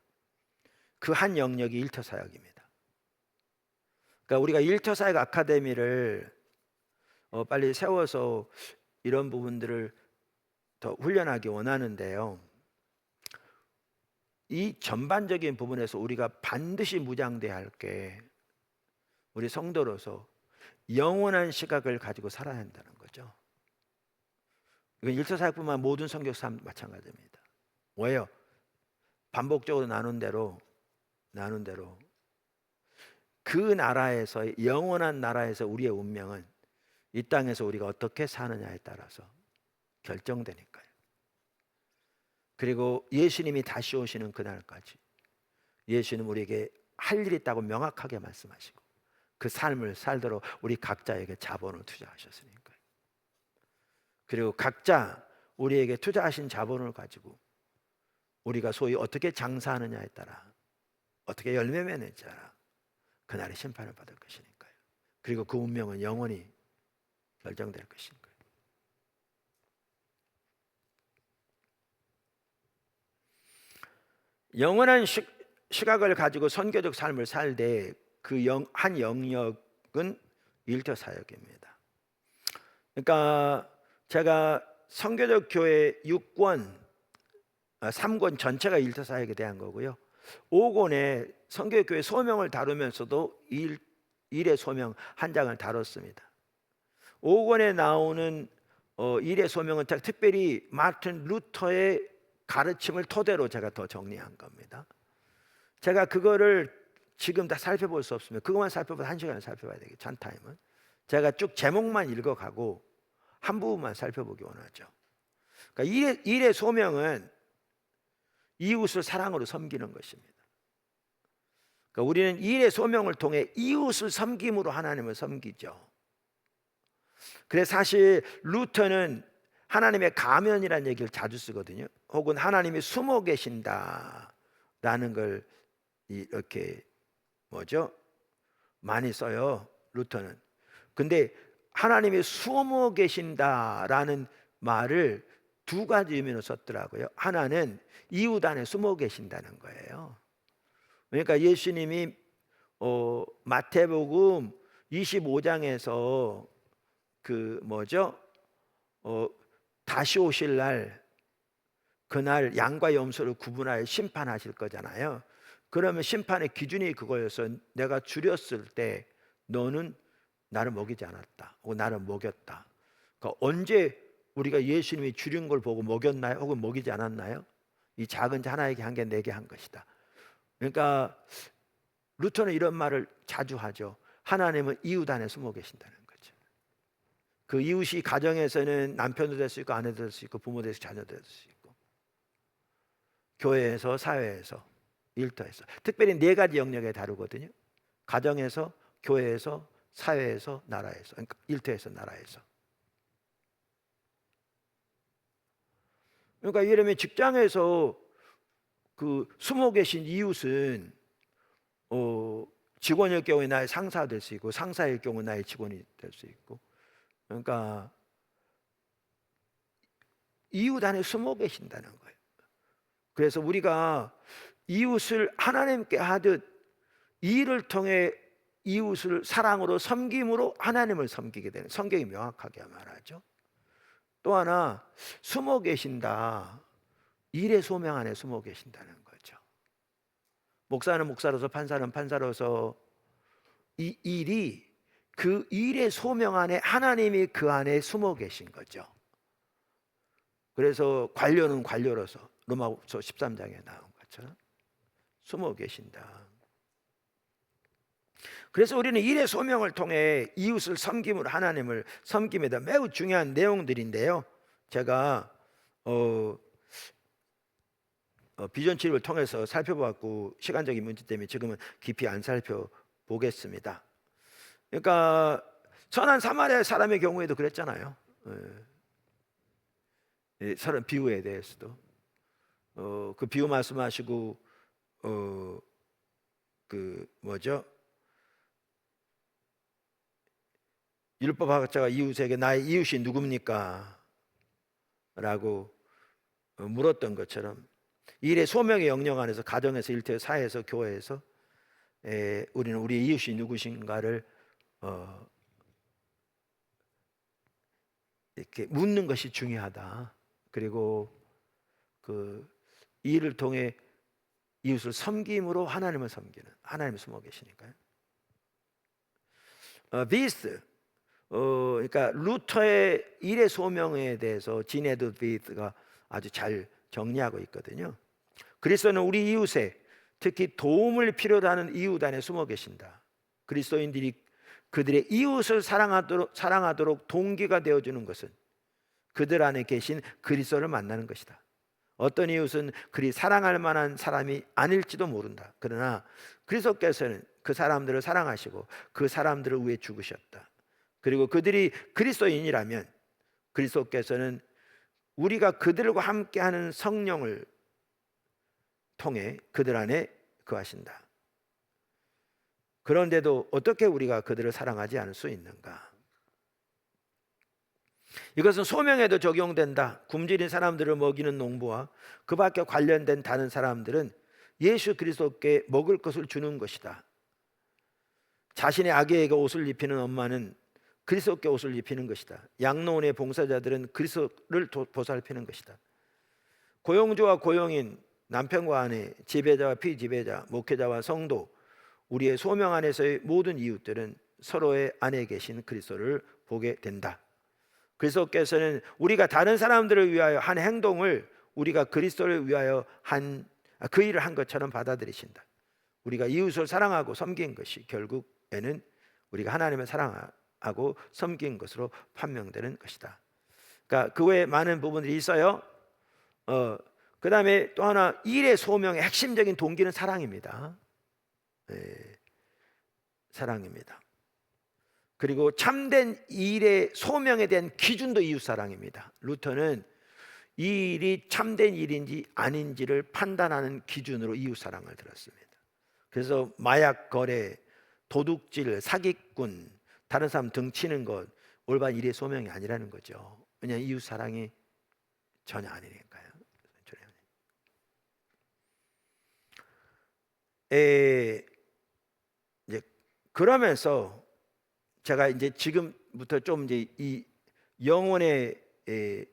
그 한 영역이 일터 사역입니다. 그러니까 우리가 일터 사역 아카데미를 빨리 세워서 이런 부분들을 더 훈련하기 원하는데요. 이 전반적인 부분에서 우리가 반드시 무장돼야 할 게 우리 성도로서 영원한 시각을 가지고 살아야 한다는 거죠. 이건 일터 사역뿐만 모든 성경 삶 마찬가지입니다. 왜요? 반복적으로 나눈 대로 그 나라에서, 영원한 나라에서 우리의 운명은 이 땅에서 우리가 어떻게 사느냐에 따라서 결정되니까요. 그리고 예수님이 다시 오시는 그날까지 예수는 우리에게 할 일이 있다고 명확하게 말씀하시고 그 삶을 살도록 우리 각자에게 자본을 투자하셨으니까요. 그리고 각자 우리에게 투자하신 자본을 가지고 우리가 소위 어떻게 장사하느냐에 따라, 어떻게 열매 맺느냐에 따라 그날의 심판을 받을 것이니까요. 그리고 그 운명은 영원히 결정될 것이니까요. 영원한 시각을 가지고 선교적 삶을 살되 그 한 영역은 일터 사역입니다. 그러니까 제가 선교적 교회 6권, 3권 전체가 일터 사역에 대한 거고요. 5권에 선교적 교회 소명을 다루면서도 일의 소명 한 장을 다뤘습니다. 5권에 나오는 일의 소명은 특별히 마틴 루터의 가르침을 토대로 제가 더 정리한 겁니다. 제가 그거를 지금 다 살펴볼 수 없습니다. 그것만 살펴보면 1시간을 살펴봐야 되겠죠. 한 타임은. 제가 쭉 제목만 읽어가고 한 부분만 살펴보기 원하죠. 그러니까 일의 소명은 이웃을 사랑으로 섬기는 것입니다. 그러니까 우리는 일의 소명을 통해 이웃을 섬김으로 하나님을 섬기죠. 그래서 사실 루터는 하나님의 가면이라는 얘기를 자주 쓰거든요. 혹은 하나님이 숨어 계신다라는 걸 이렇게 많이 써요. 루터는. 근데 하나님이 숨어 계신다라는 말을 두 가지 의미로 썼더라고요. 하나는 이웃 안에 숨어 계신다는 거예요. 그러니까 예수님이 마태복음 25장에서 다시 오실 날, 그날 양과 염소를 구분하여 심판하실 거잖아요. 그러면 심판의 기준이 그거여서 내가 줄였을 때 너는 나를 먹이지 않았다, 혹은 나를 먹였다. 그러니까 언제 우리가 예수님이 줄인 걸 보고 먹였나요? 혹은 먹이지 않았나요? 이 작은 자 하나에게 한 개 내게 한 것이다. 그러니까 루터는 이런 말을 자주 하죠. 하나님은 이웃 안에 숨어 계신다는 거죠. 그 이웃이 가정에서는 남편도 될 수 있고 아내도 될 수 있고 부모도 될 수 있고 자녀도 될 수 있고 교회에서, 사회에서, 일터에서, 특별히 네 가지 영역에 다루거든요. 가정에서, 교회에서, 사회에서, 나라에서, 그러니까 일터에서, 나라에서. 그러니까 예를 들면 직장에서 그 숨어 계신 이웃은 직원일 경우에 나의 상사가 될 수 있고 상사일 경우 나의 직원이 될 수 있고, 그러니까 이웃 안에 숨어 계신다는 거예요. 그래서 우리가 이웃을 하나님께 하듯 이를 통해 이웃을 사랑으로 섬김으로 하나님을 섬기게 되는, 성경이 명확하게 말하죠. 또 하나, 숨어 계신다, 일의 소명 안에 숨어 계신다는 거죠. 목사는 목사로서, 판사는 판사로서 이 일이, 그 일의 소명 안에 하나님이 그 안에 숨어 계신 거죠. 그래서 관료는 관료로서 로마서 13장에 나온 것처럼 숨어 계신다. 그래서 우리는 일의 소명을 통해 이웃을 섬김으로 하나님을 섬김에 대한 매우 중요한 내용들인데요. 제가 비전 치료를 통해서 살펴봤고 시간적인 문제 때문에 지금은 깊이 안 살펴보겠습니다. 그러니까 선한 사마리아 사람의 경우에도 그랬잖아요. 서른 비유에 대해서도 그 비유 말씀하시고 뭐죠? 율법학자가 이웃에게 나의 이웃이 누굽니까? 라고 물었던 것처럼 일의 소명의 영역 안에서 가정에서 일터에서 사회에서 교회에서 우리는 우리의 이웃이 누구신가를 이렇게 묻는 것이 중요하다. 그리고 그 일을 통해 이웃을 섬김으로 하나님을 섬기는, 하나님을 숨어 계시니까요. 비스트, 그러니까 루터의 일의 소명에 대해서 진 에드워드 비스트가 아주 잘 정리하고 있거든요. 그리스도는 우리 이웃에 특히 도움을 필요로 하는 이웃 안에 숨어 계신다. 그리스도인들이 그들의 이웃을 사랑하도록 동기가 되어주는 것은 그들 안에 계신 그리스도를 만나는 것이다. 어떤 이웃은 그리 사랑할 만한 사람이 아닐지도 모른다. 그러나 그리스도께서는 그 사람들을 사랑하시고 그 사람들을 위해 죽으셨다. 그리고 그들이 그리스도인이라면 그리스도께서는 우리가 그들과 함께하는 성령을 통해 그들 안에 거하신다. 그런데도 어떻게 우리가 그들을 사랑하지 않을 수 있는가? 이것은 소명에도 적용된다. 굶주린 사람들을 먹이는 농부와 그 밖에 관련된 다른 사람들은 예수 그리스도께 먹을 것을 주는 것이다. 자신의 아기에게 옷을 입히는 엄마는 그리스도께 옷을 입히는 것이다. 양로원의 봉사자들은 그리스도를 보살피는 것이다. 고용주와 고용인, 남편과 아내, 지배자와 피지배자, 목회자와 성도, 우리의 소명 안에서의 모든 이웃들은 서로의 안에 계신 그리스도를 보게 된다. 그리스도께서는 우리가 다른 사람들을 위하여 한 행동을 우리가 그리스도를 위하여 그 일을 한 것처럼 받아들이신다. 우리가 이웃을 사랑하고 섬긴 것이 결국에는 우리가 하나님을 사랑하고 섬긴 것으로 판명되는 것이다. 그러니까 그 외에 많은 부분들이 있어요. 그 다음에 또 하나, 일의 소명의 핵심적인 동기는 사랑입니다. 사랑입니다. 그리고 참된 일의 소명에 대한 기준도 이웃사랑입니다. 루터는 이 일이 참된 일인지 아닌지를 판단하는 기준으로 이웃사랑을 들었습니다. 그래서 마약 거래, 도둑질, 사기꾼, 다른 사람 등치는 것 올바른 일의 소명이 아니라는 거죠. 왜냐하면 이웃사랑이 전혀 아니니까요. 이제 그러면서 제가 이제 지금부터 좀 이제 이 영혼의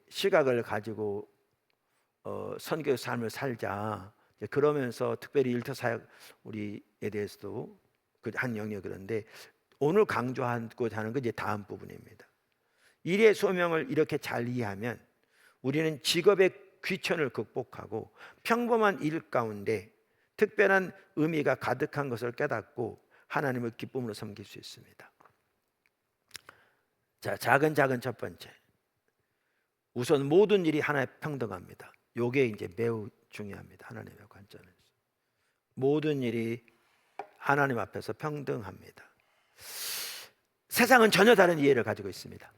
시각을 가지고 선교 삶을 살자. 그러면서 특별히 일터 사역 우리에 대해서도 그 한 영역 그런데 오늘 강조하고자 하는 건 이제 다음 부분입니다. 일의 소명을 이렇게 잘 이해하면 우리는 직업의 귀천을 극복하고 평범한 일 가운데 특별한 의미가 가득한 것을 깨닫고 하나님을 기쁨으로 섬길 수 있습니다. 자, 작은 첫 번째. 우선 모든 일이 하나에 평등합니다. 요게 이제 매우 중요합니다. 하나님의 관점에서. 모든 일이 하나님 앞에서 평등합니다. 세상은 전혀 다른 이해를 가지고 있습니다.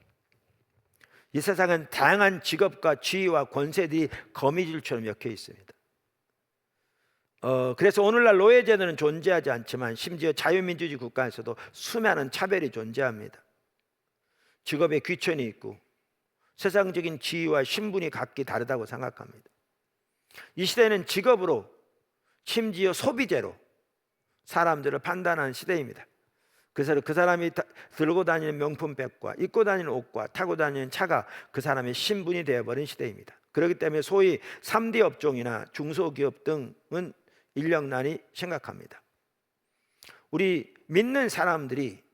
이 세상은 다양한 직업과 지위와 권세들이 거미줄처럼 엮여 있습니다. 그래서 오늘날 노예제도는 존재하지 않지만 심지어 자유민주주의 국가에서도 수많은 차별이 존재합니다. 직업에 귀천이 있고 세상적인 지위와 신분이 각기 다르다고 생각합니다. 이 시대는 직업으로 심지어 소비재로 사람들을 판단하는 시대입니다. 그래서 그 사람이 들고 다니는 명품백과 입고 다니는 옷과 타고 다니는 차가 그 사람의 신분이 되어버린 시대입니다. 그렇기 때문에 소위 3D 업종이나 중소기업 등은 인력난이 심각합니다. 우리 믿는 사람들이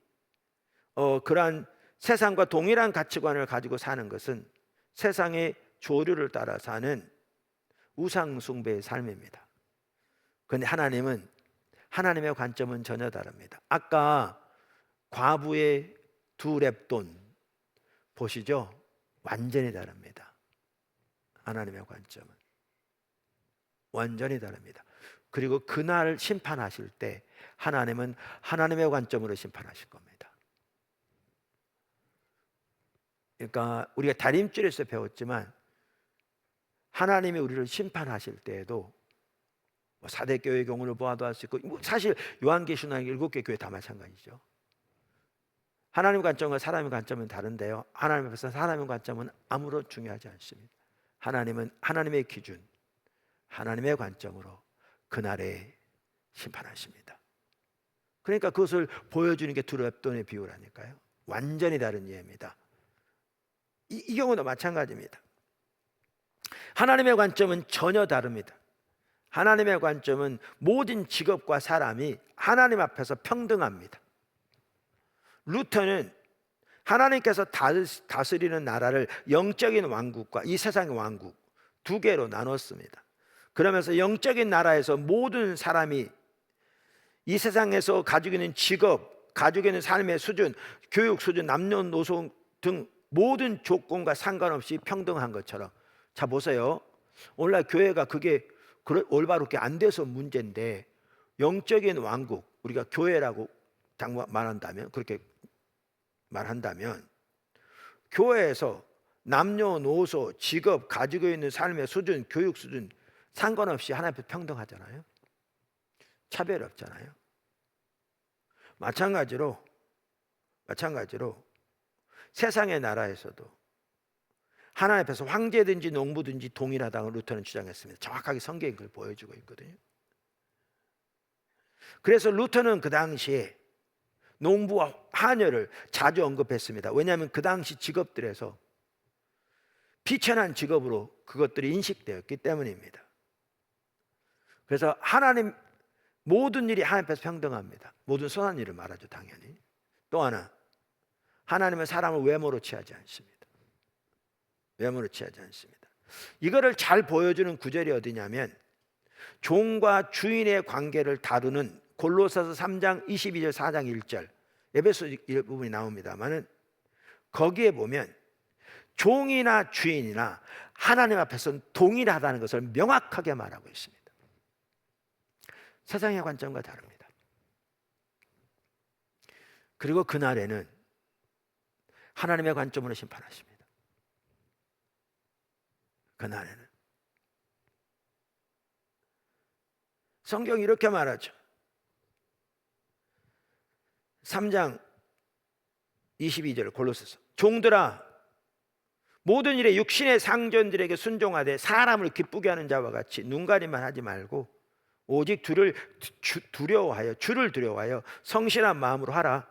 그러한 세상과 동일한 가치관을 가지고 사는 것은 세상의 조류를 따라 사는 우상숭배의 삶입니다. 그런데 하나님의 관점은 전혀 다릅니다. 아까 과부의 2렙돈 보시죠? 완전히 다릅니다. 하나님의 관점은 완전히 다릅니다. 그리고 그날 심판하실 때 하나님은 하나님의 관점으로 심판하실 겁니다. 그러니까 우리가 다림줄에서 배웠지만 하나님이 우리를 심판하실 때에도 4대 교회 경우를 보아도 할 수 있고, 사실 요한계시나 7개 교회 다 마찬가지죠. 하나님 관점과 사람의 관점은 다른데요, 하나님 앞에서 사람의 관점은 아무런 중요하지 않습니다. 하나님은 하나님의 기준, 하나님의 관점으로 그날에 심판하십니다. 그러니까 그것을 보여주는 게 두 렙돈의 비유라니까요. 완전히 다른 예입니다. 이 경우도 마찬가지입니다. 하나님의 관점은 전혀 다릅니다. 하나님의 관점은 모든 직업과 사람이 하나님 앞에서 평등합니다. 루터는 하나님께서 다스리는 나라를 영적인 왕국과 이 세상의 왕국 두 개로 나눴습니다. 그러면서 영적인 나라에서 모든 사람이 이 세상에서 가지고 있는 직업, 가지고 있는 삶의 수준, 교육 수준, 남녀노소 등 모든 조건과 상관없이 평등한 것처럼, 자 보세요, 오늘날 교회가 그게 올바르게 안 돼서 문제인데, 영적인 왕국, 우리가 교회라고 말한다면, 그렇게 말한다면, 교회에서 남녀노소, 직업, 가지고 있는 삶의 수준, 교육 수준 상관없이 하나님 앞에 평등하잖아요. 차별 없잖아요. 마찬가지로 세상의 나라에서도 하나님 앞에서 황제든지 농부든지 동일하다고 루터는 주장했습니다. 정확하게 성경이 그걸 보여주고 있거든요. 그래서 루터는 그 당시에 농부와 하녀를 자주 언급했습니다. 왜냐하면 그 당시 직업들에서 비천한 직업으로 그것들이 인식되었기 때문입니다. 그래서 하나님, 모든 일이 하나님 앞에서 평등합니다. 모든 선한 일을 말하죠, 당연히. 또 하나, 하나님은 사람을 외모로 취하지 않습니다. 외모로 취하지 않습니다. 이거를 잘 보여주는 구절이 어디냐면, 종과 주인의 관계를 다루는 골로새서 3장 22절 4장 1절, 에베소 부분이 나옵니다만은, 거기에 보면 종이나 주인이나 하나님 앞에서는 동일하다는 것을 명확하게 말하고 있습니다. 세상의 관점과 다릅니다. 그리고 그날에는 하나님의 관점으로 심판하십니다. 그날에는 성경이 이렇게 말하죠. 3장 22절 골로새서, 종들아 모든 일에 육신의 상전들에게 순종하되 사람을 기쁘게 하는 자와 같이 눈가림만 하지 말고 오직 주를 두려워하여 성실한 마음으로 하라.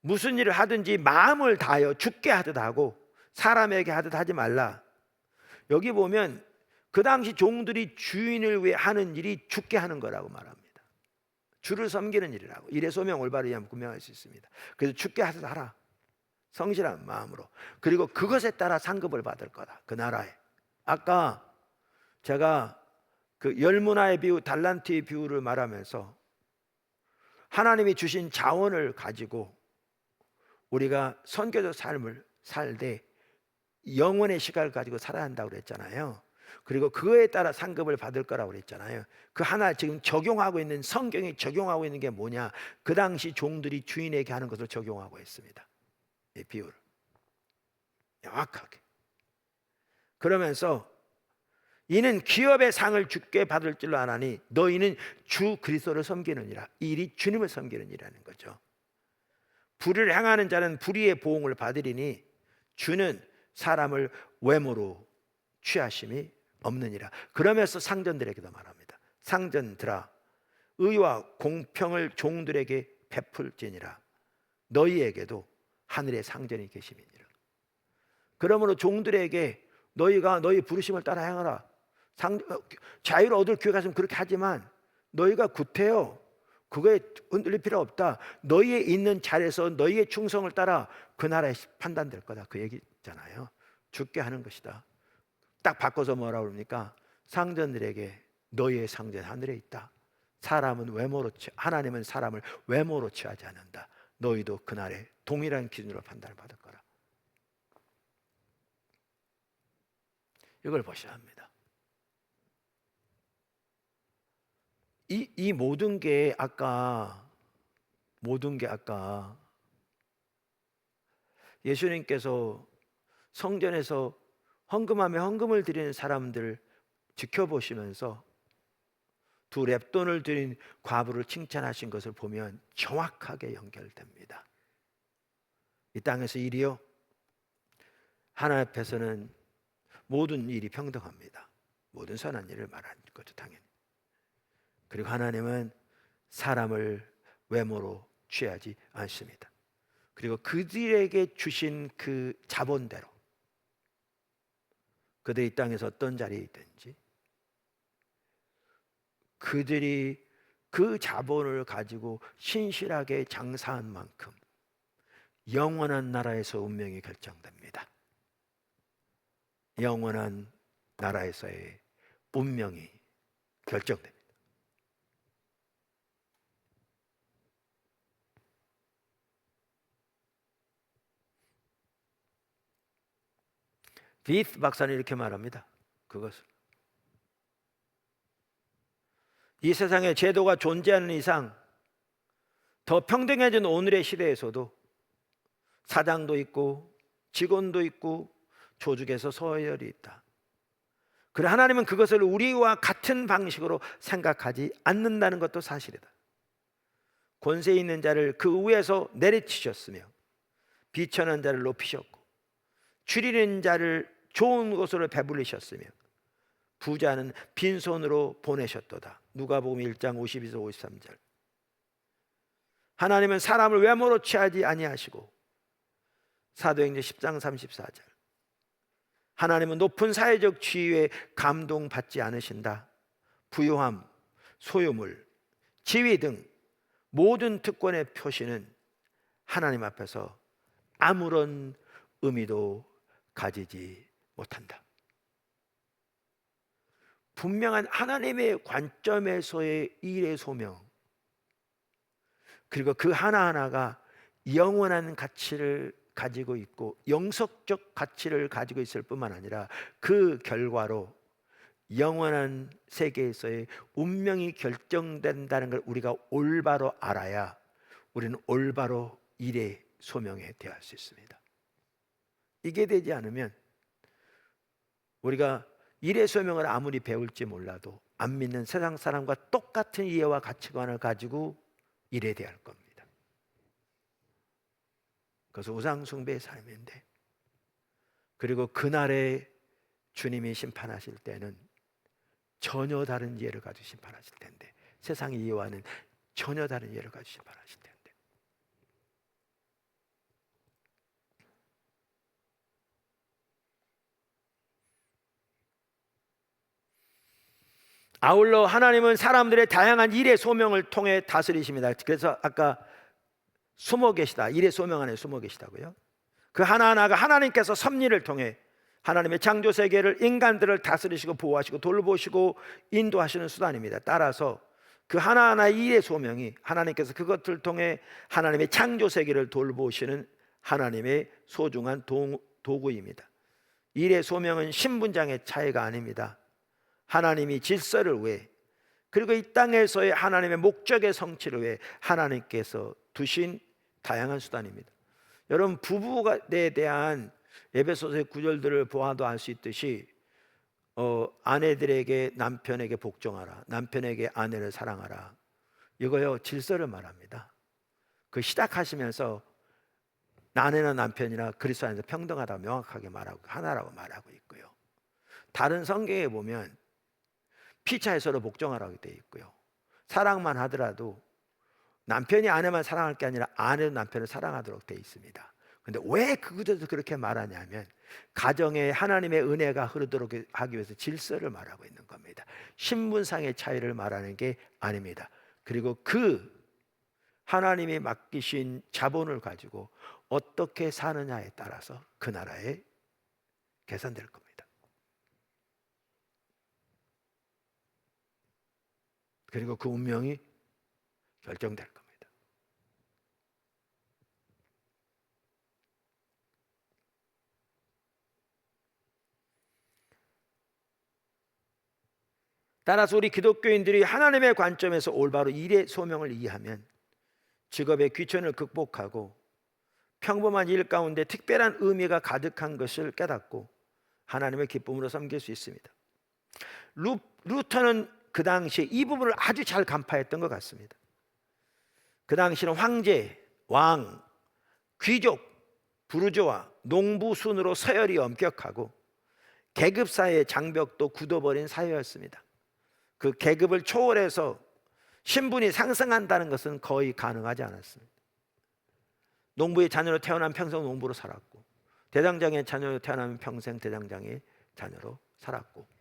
무슨 일을 하든지 마음을 다하여 주께 하듯 하고 사람에게 하듯 하지 말라. 여기 보면 그 당시 종들이 주인을 위해 하는 일이 주께 하는 거라고 말합니다. 주를 섬기는 일이라고. 일의 소명 올바르게 하면 분명할 수 있습니다. 그래서 주께 하듯 하라. 성실한 마음으로. 그리고 그것에 따라 상급을 받을 거다, 그 나라에. 아까 제가 그 열문화의 비유, 달란트의 비유를 말하면서 하나님이 주신 자원을 가지고 우리가 선교적 삶을 살되 영원의 시간을 가지고 살아야 한다고 그랬잖아요. 그리고 그거에 따라 상급을 받을 거라고 그랬잖아요. 그 하나 지금 적용하고 있는, 성경이 적용하고 있는 게 뭐냐, 그 당시 종들이 주인에게 하는 것을 적용하고 있습니다. 이 비유를 명확하게. 그러면서 이는 기업의 상을 주께 받을 줄로 아나니 너희는 주 그리스도를 섬기느니라. 이 일이 주님을 섬기는 일이라는 거죠. 불의를 행하는 자는 불의의 보응을 받으리니 주는 사람을 외모로 취하심이 없느니라. 그러면서 상전들에게도 말합니다. 상전들아 의와 공평을 종들에게 베풀지니라. 너희에게도 하늘의 상전이 계심이니라. 그러므로 종들에게 너희가 너희 부르심을 따라 행하라. 자유를 얻을 기회가 있으면 그렇게 하지만 너희가 구태여 그거에 흔들릴 필요 없다. 너희의 있는 자리에서 너희의 충성을 따라 그 나라에 판단될 거다, 그 얘기잖아요. 죽게 하는 것이다. 딱 바꿔서 뭐라고 그럽니까? 상전들에게 너희의 상전 하늘에 있다. 사람은 외모로 하나님은 사람을 외모로 취하지 않는다. 너희도 그날에 동일한 기준으로 판단을 받을 거라. 이걸 보셔야 합니다. 이 모든 게 아까 예수님께서 성전에서 헌금하며 헌금을 드리는 사람들 지켜보시면서 두 렙돈을 드린 과부를 칭찬하신 것을 보면 정확하게 연결됩니다. 이 땅에서 일이요, 하나님 앞에서는 모든 일이 평등합니다. 모든 선한 일을 말하는 것도 당연히. 그리고 하나님은 사람을 외모로 취하지 않습니다. 그리고 그들에게 주신 그 자본대로 그들이 이 땅에서 어떤 자리에 있든지 그들이 그 자본을 가지고 신실하게 장사한 만큼 영원한 나라에서 운명이 결정됩니다. 영원한 나라에서의 운명이 결정됩니다. 비트 박사는 이렇게 말합니다. 그것을 이 세상에 제도가 존재하는 이상 더 평등해진 오늘의 시대에서도 사장도 있고 직원도 있고 조직에서 서열이 있다. 그래 하나님은 그것을 우리와 같은 방식으로 생각하지 않는다는 것도 사실이다. 권세 있는 자를 그 위에서 내리치셨으며 비천한 자를 높이셨고 줄이는 자를 좋은 곳으로 배불리셨으며 부자는 빈손으로 보내셨도다. 누가복음 1장 52절 53절. 하나님은 사람을 외모로 취하지 아니하시고 사도행전 10장 34절. 하나님은 높은 사회적 지위에 감동받지 않으신다. 부요함, 소유물, 지위 등 모든 특권의 표시는 하나님 앞에서 아무런 의미도 가지지 못한다. 분명한 하나님의 관점에서의 일의 소명, 그리고 그 하나하나가 영원한 가치를 가지고 있고 영속적 가치를 가지고 있을 뿐만 아니라 그 결과로 영원한 세계에서의 운명이 결정된다는 걸 우리가 올바로 알아야 우리는 올바로 일의 소명에 대할 수 있습니다. 이게 되지 않으면 우리가 일의 소명을 아무리 배울지 몰라도 안 믿는 세상 사람과 똑같은 이해와 가치관을 가지고 일에 대할 겁니다. 그래서 우상 숭배의 삶인데, 그리고 그날에 주님이 심판하실 때는 전혀 다른 이해를 가지고 심판하실 텐데, 세상의 이해와는 전혀 다른 이해를 가지고 심판하실 텐데, 아울러 하나님은 사람들의 다양한 일의 소명을 통해 다스리십니다. 그래서 아까 숨어 계시다, 일의 소명 안에 숨어 계시다고요. 그 하나하나가 하나님께서 섭리를 통해 하나님의 창조 세계를, 인간들을 다스리시고 보호하시고 돌보시고 인도하시는 수단입니다. 따라서 그 하나하나의 일의 소명이 하나님께서 그것을 통해 하나님의 창조 세계를 돌보시는 하나님의 소중한 도구입니다. 일의 소명은 신분장의 차이가 아닙니다. 하나님이 질서를 위해, 그리고 이 땅에서의 하나님의 목적의 성취를 위해 하나님께서 두신 다양한 수단입니다. 여러분, 부부에 대한 에베소서의 구절들을 보아도 알 수 있듯이 아내들에게 남편에게 복종하라, 남편에게 아내를 사랑하라, 이거요 질서를 말합니다. 그 시작하시면서 아내나 남편이나 그리스도 안에서 평등하다고 명확하게 말하고 하나라고 말하고 있고요. 다른 성경에 보면 피차에 서로 복종하라고 되어 있고요. 사랑만 하더라도 남편이 아내만 사랑할 게 아니라 아내도 남편을 사랑하도록 되어 있습니다. 근데 왜 그것에서 그렇게 말하냐면 가정에 하나님의 은혜가 흐르도록 하기 위해서 질서를 말하고 있는 겁니다. 신분상의 차이를 말하는 게 아닙니다. 그리고 그 하나님이 맡기신 자본을 가지고 어떻게 사느냐에 따라서 그 나라에 계산될 겁니다. 그리고 그 운명이 결정될 겁니다. 따라서 우리 기독교인들이 하나님의 관점에서 올바로 일의 소명을 이해하면 직업의 귀천을 극복하고 평범한 일 가운데 특별한 의미가 가득한 것을 깨닫고 하나님의 기쁨으로 섬길 수 있습니다. 루터는 그 당시에 이 부분을 아주 잘 간파했던 것 같습니다. 그 당시는 황제, 왕, 귀족, 부르주아, 농부 순으로 서열이 엄격하고 계급 사회의 장벽도 굳어버린 사회였습니다. 그 계급을 초월해서 신분이 상승한다는 것은 거의 가능하지 않았습니다. 농부의 자녀로 태어나면 평생 농부로 살았고, 대장장의 자녀로 태어나면 평생 대장장의 자녀로 살았고,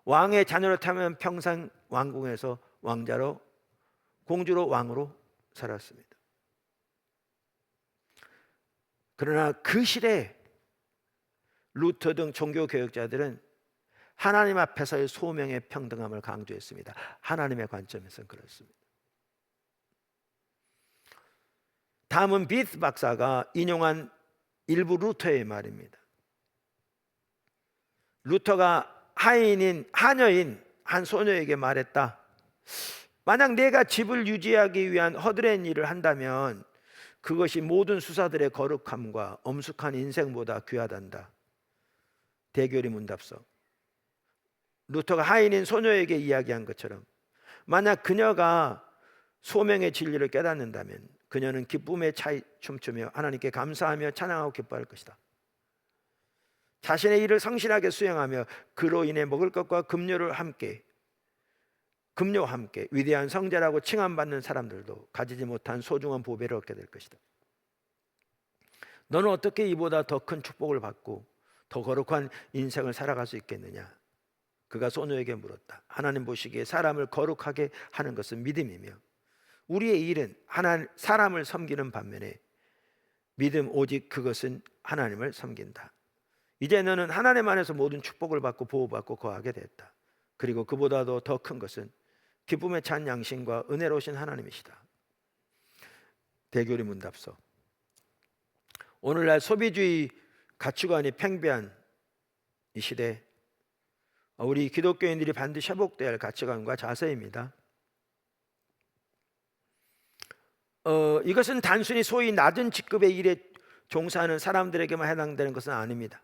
왕의 자녀로 태어나면 평생 왕궁에서 왕자로, 공주로, 왕으로 살았습니다. 그러나 그 시대에 루터 등 종교 개혁자들은 하나님 앞에서의 소명의 평등함을 강조했습니다. 하나님의 관점에서는 그렇습니다. 다음은 비트 박사가 인용한 일부 루터의 말입니다. 루터가 하녀인 한 소녀에게 말했다. 만약 내가 집을 유지하기 위한 허드렛 일을 한다면 그것이 모든 수사들의 거룩함과 엄숙한 인생보다 귀하단다. 대교리 문답서. 루터가 하인인 소녀에게 이야기한 것처럼 만약 그녀가 소명의 진리를 깨닫는다면 그녀는 기쁨에 차이 춤추며 하나님께 감사하며 찬양하고 기뻐할 것이다. 자신의 일을 성실하게 수행하며 그로 인해 먹을 것과 금료와 함께 위대한 성자라고 칭함받는 사람들도 가지지 못한 소중한 보배를 얻게 될 것이다. 너는 어떻게 이보다 더 큰 축복을 받고 더 거룩한 인생을 살아갈 수 있겠느냐? 그가 소녀에게 물었다. 하나님 보시기에 사람을 거룩하게 하는 것은 믿음이며 우리의 일은 사람을 섬기는 반면에 믿음 오직 그것은 하나님을 섬긴다. 이제 너는 하나님 안에서 모든 축복을 받고 보호받고 거하게 됐다. 그리고 그보다도 더 큰 것은 기쁨에 찬 양심과 은혜로우신 하나님이시다. 대교리 문답서. 오늘날 소비주의 가치관이 팽배한 이 시대, 우리 기독교인들이 반드시 회복돼야 할 가치관과 자세입니다. 이것은 단순히 소위 낮은 직급의 일에 종사하는 사람들에게만 해당되는 것은 아닙니다.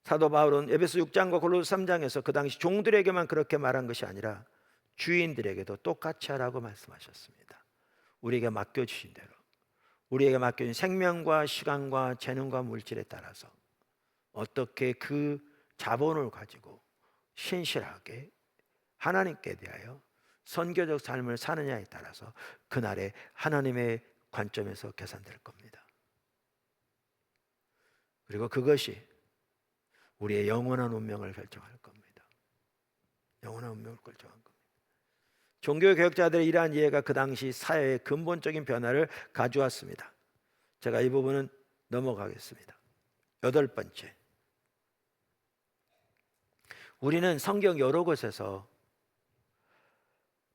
사도 바울은 에베소 6장과 골로새 3장에서 그 당시 종들에게만 그렇게 말한 것이 아니라 주인들에게도 똑같이 하라고 말씀하셨습니다. 우리에게 맡겨주신 대로, 우리에게 맡겨진 생명과 시간과 재능과 물질에 따라서 어떻게 그 자본을 가지고 신실하게 하나님께 대하여 선교적 삶을 사느냐에 따라서 그날의 하나님의 관점에서 계산될 겁니다. 그리고 그것이 우리의 영원한 운명을 결정할 겁니다. 영원한 운명을 결정할 겁니다. 종교 개혁자들의 이러한 이해가 그 당시 사회의 근본적인 변화를 가져왔습니다. 제가 이 부분은 넘어가겠습니다. 8번째, 우리는 성경 여러 곳에서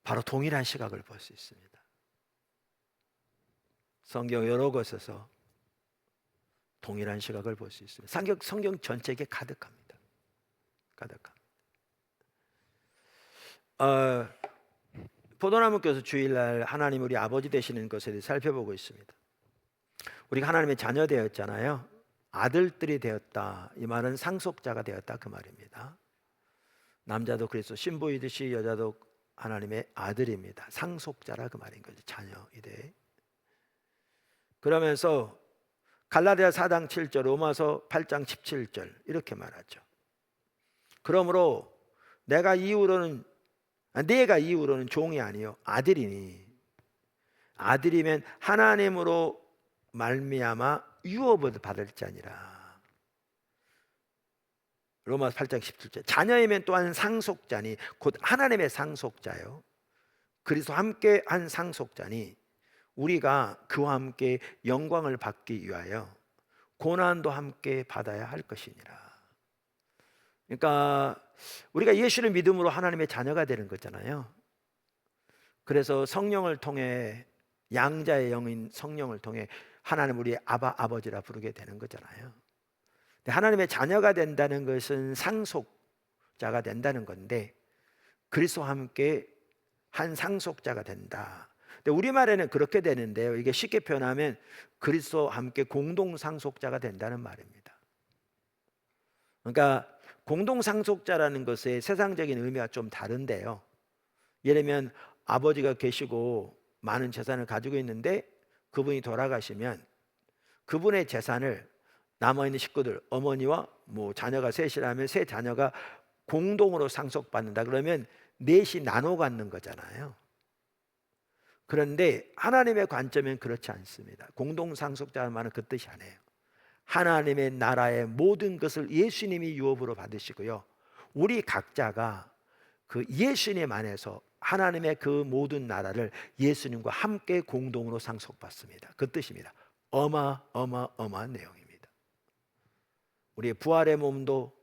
바로 동일한 시각을 볼 수 있습니다. 성경 여러 곳에서 동일한 시각을 볼 수 있습니다. 성경 전체에 가득합니다. 포도나무께서 주일날 하나님 우리 아버지 되시는 것에 대해 살펴보고 있습니다. 우리가 하나님의 자녀 되었잖아요. 아들들이 되었다. 이 말은 상속자가 되었다 그 말입니다. 남자도 그리스도 신부이듯이 여자도 하나님의 아들입니다. 상속자라 그 말인 거죠. 자녀이되. 그러면서 갈라디아 4장 7절, 로마서 8장 17절 이렇게 말하죠. 그러므로 내가 이후로는 종이 아니요 아들이니 아들이면 하나님으로 말미암아 유업을 받을 자니라. 로마서 8장 17절. 자녀이면 또한 상속자니 곧 하나님의 상속자요 그리스도와 함께 한 상속자니 우리가 그와 함께 영광을 받기 위하여 고난도 함께 받아야 할 것이니라. 그러니까 우리가 예수를 믿음으로 하나님의 자녀가 되는 거잖아요. 그래서 성령을 통해 양자의 영인 성령을 통해 하나님 우리의 아버지라 부르게 되는 거잖아요. 하나님의 자녀가 된다는 것은 상속자가 된다는 건데 그리스도와 함께 한 상속자가 된다. 근데 우리말에는 그렇게 되는데요. 이게 쉽게 표현하면 그리스도와 함께 공동 상속자가 된다는 말입니다. 그러니까 공동 상속자라는 것의 세상적인 의미가 좀 다른데요. 예를 들면 아버지가 계시고 많은 재산을 가지고 있는데 그분이 돌아가시면 그분의 재산을 남아있는 식구들, 어머니와 뭐 자녀가 셋이라면 세 자녀가 공동으로 상속받는다. 그러면 넷이 나눠 갖는 거잖아요. 그런데 하나님의 관점은 그렇지 않습니다. 공동 상속자는 말은 그 뜻이 아니에요. 하나님의 나라의 모든 것을 예수님이 유업으로 받으시고요, 우리 각자가 그 예수님 안에서 하나님의 그 모든 나라를 예수님과 함께 공동으로 상속받습니다. 그 뜻입니다. 어마어마한 내용입니다. 우리의 부활의 몸도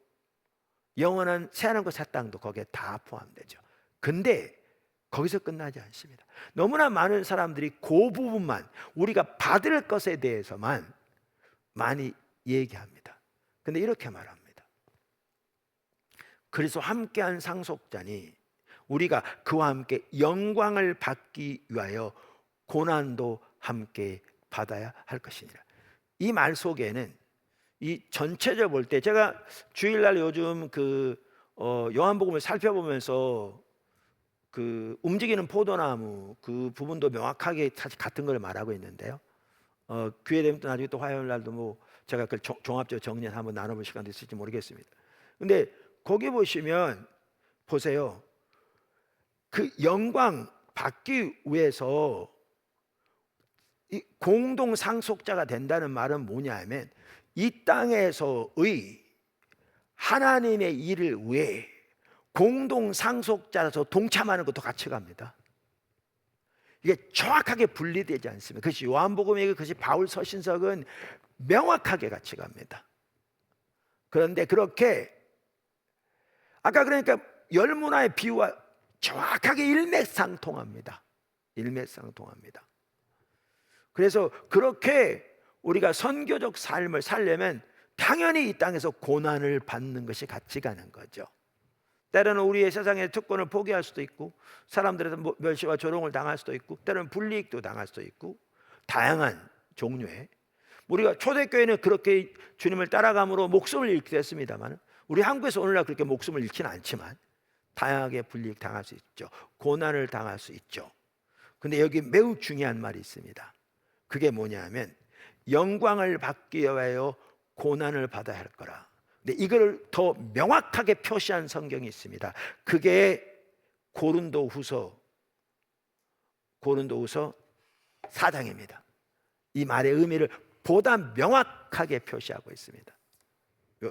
영원한 새하늘과 새 땅도 거기에 다 포함되죠. 근데 거기서 끝나지 않습니다. 너무나 많은 사람들이 그 부분만, 우리가 받을 것에 대해서만 많이 얘기합니다. 근데 이렇게 말합니다. 그래서 함께한 상속자니 우리가 그와 함께 영광을 받기 위하여 고난도 함께 받아야 할 것이니라. 이 말 속에는 이 전체적으로 볼 때, 제가 주일날 요즘 요한복음을 살펴보면서 그 움직이는 포도나무 그 부분도 명확하게 사실 같은 걸 말하고 있는데요. 기회 되면 또 나중에 또 화요일 날도 뭐 제가 그 종합적으로 정리해서 한번 나눠볼 시간도 있을지 모르겠습니다. 근데 거기 보시면 보세요. 그 영광 받기 위해서 이 공동 상속자가 된다는 말은 뭐냐 하면, 이 땅에서의 하나님의 일을 위해 공동 상속자라서 동참하는 것도 같이 갑니다. 이게 정확하게 분리되지 않습니다. 그것이 요한복음이고 그것이 바울 서신석은 명확하게 같이 갑니다. 그런데 그렇게 아까 그러니까 열 문화의 비유와 정확하게 일맥상통합니다. 일맥상통합니다. 그래서 그렇게 우리가 선교적 삶을 살려면 당연히 이 땅에서 고난을 받는 것이 같이 가는 거죠. 때로는 우리의 세상의 특권을 포기할 수도 있고, 사람들에서 멸시와 조롱을 당할 수도 있고, 때로는 불이익도 당할 수도 있고, 다양한 종류의, 우리가 초대교회는 그렇게 주님을 따라감으로 목숨을 잃기도 했습니다만, 우리 한국에서 오늘날 그렇게 목숨을 잃지는 않지만 다양하게 불이익 당할 수 있죠. 고난을 당할 수 있죠. 근데 여기 매우 중요한 말이 있습니다. 그게 뭐냐면 영광을 받기 위하여 고난을 받아야 할 거라. 근데 이걸 더 명확하게 표시한 성경이 있습니다. 그게 고린도후서 4장입니다. 이 말의 의미를 보다 명확하게 표시하고 있습니다.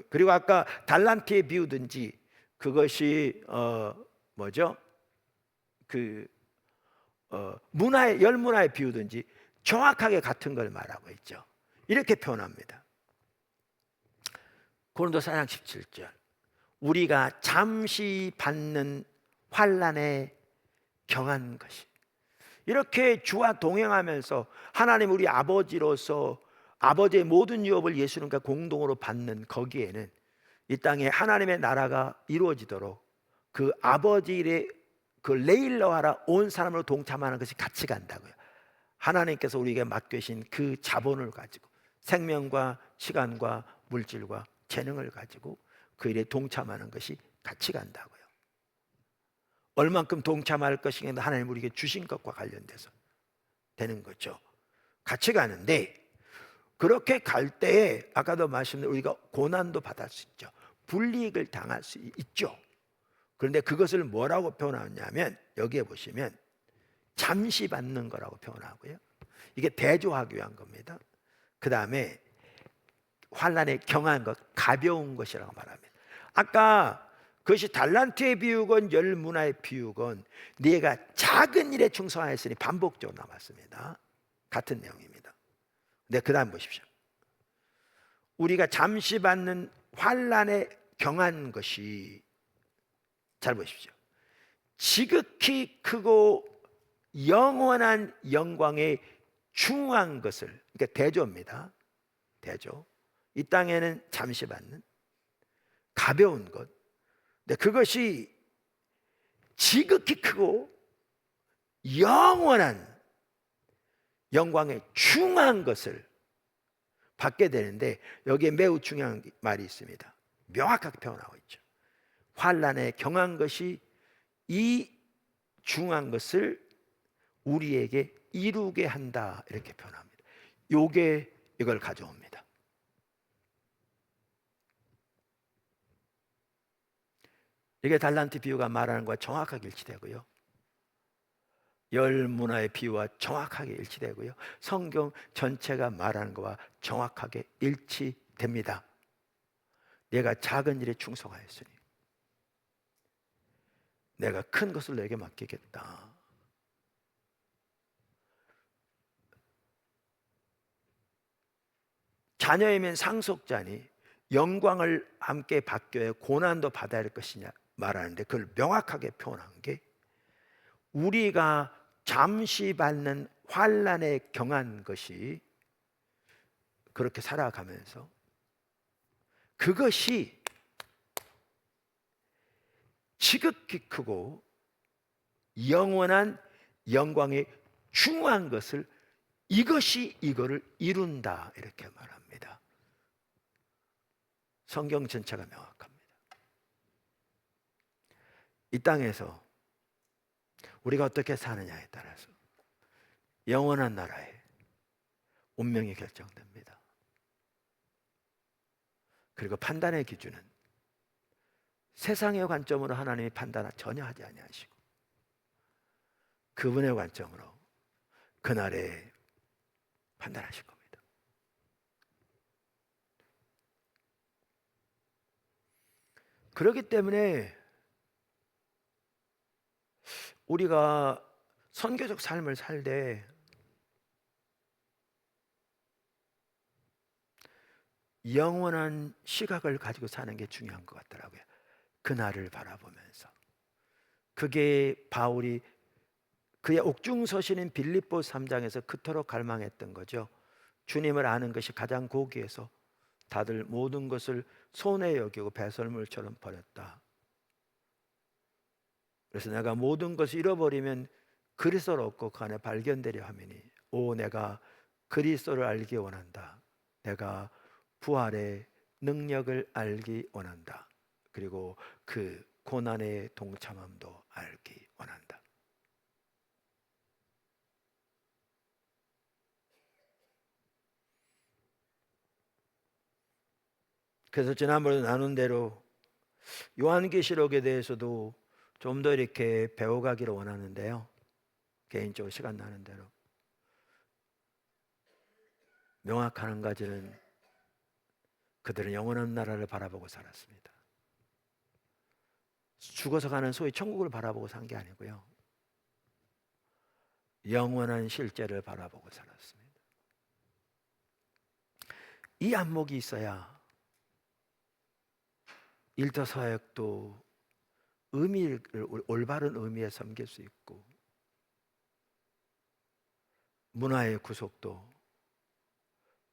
그리고 아까 달란트에 비우든지 그것이 뭐죠? 문화의 열 문화에 비우든지 정확하게 같은 걸 말하고 있죠. 이렇게 표현합니다. 고린도 4장 17절, 우리가 잠시 받는 환난에 경한 것이, 이렇게 주와 동행하면서 하나님 우리 아버지로서 아버지의 모든 유업을 예수님과 공동으로 받는 거기에는 이 땅에 하나님의 나라가 이루어지도록 그 아버지의 그 레일러하라 온 사람으로 동참하는 것이 같이 간다고요. 하나님께서 우리에게 맡기신 그 자본을 가지고 생명과 시간과 물질과 재능을 가지고 그 일에 동참하는 것이 같이 간다고요. 얼만큼 동참할 것인가 하나님 우리에게 주신 것과 관련돼서 되는 거죠. 같이 가는데, 그렇게 갈 때에 아까도 말씀드린 우리가 고난도 받을 수 있죠. 불이익을 당할 수 있죠. 그런데 그것을 뭐라고 표현하냐면 여기에 보시면 잠시 받는 거라고 표현하고요. 이게 대조하기 위한 겁니다. 그 다음에 환난에 경한 것, 가벼운 것이라고 말합니다. 아까 그것이 달란트에 비우건 열 문화에 비우건 네가 작은 일에 충성하였으니 반복적으로 남았습니다. 같은 내용입니다. 네, 그 다음 보십시오. 우리가 잠시 받는 환난에 경한 것이, 잘 보십시오, 지극히 크고 영원한 영광에 중한 것을, 그러니까 대조입니다. 대조. 이 땅에는 잠시 받는 가벼운 것, 근데 그것이 지극히 크고 영원한 영광에 중한 것을 받게 되는데, 여기에 매우 중요한 말이 있습니다. 명확하게 표현하고 있죠. 환난에 경한 것이 이 중요한 것을 우리에게 이루게 한다, 이렇게 표현합니다. 요게 이걸 가져옵니다. 이게 달란트 비유가 말하는 것과 정확하게 일치되고요, 열 문화의 비유와 정확하게 일치되고요, 성경 전체가 말하는 것과 정확하게 일치됩니다. 내가 작은 일에 충성하였으니 내가 큰 것을 내게 맡기겠다. 자녀이면 상속자니 영광을 함께 받겨야 고난도 받아야 할 것이냐 말하는데, 그걸 명확하게 표현한 게 우리가 잠시 받는 환난에 경한 것이, 그렇게 살아가면서 그것이 지극히 크고 영원한 영광의 중요한 것을, 이것이 이거를 이룬다, 이렇게 말합니다. 성경 전체가 명확합니다. 이 땅에서 우리가 어떻게 사느냐에 따라서 영원한 나라의 운명이 결정됩니다. 그리고 판단의 기준은 세상의 관점으로 하나님이 판단 전혀 하지 아니하시고 그분의 관점으로 그날에 판단하실 겁니다. 그렇기 때문에 우리가 선교적 삶을 살되 영원한 시각을 가지고 사는 게 중요한 것 같더라고요. 그날을 바라보면서. 그게 바울이 그의 옥중서신인 빌립보 3장에서 그토록 갈망했던 거죠. 주님을 아는 것이 가장 고귀해서 다들 모든 것을 손에 여기고 배설물처럼 버렸다. 그래서 내가 모든 것을 잃어버리면 그리스도를 얻고 그 안에 발견되려 함이니, 오 내가 그리스도를 알기 원한다. 내가 부활의 능력을 알기 원한다. 그리고 그 고난의 동참함도 알기 원한다. 그래서 지난번에 나눈 대로 요한계시록에 대해서도 좀 더 이렇게 배워가기를 원하는데요, 개인적으로 시간 나는 대로 명확한 한 가지는 그들은 영원한 나라를 바라보고 살았습니다. 죽어서 가는 소위 천국을 바라보고 산 게 아니고요, 영원한 실제를 바라보고 살았습니다. 이 안목이 있어야 일터 사역도 의미를 올바른 의미에 섬길 수 있고, 문화의 구속도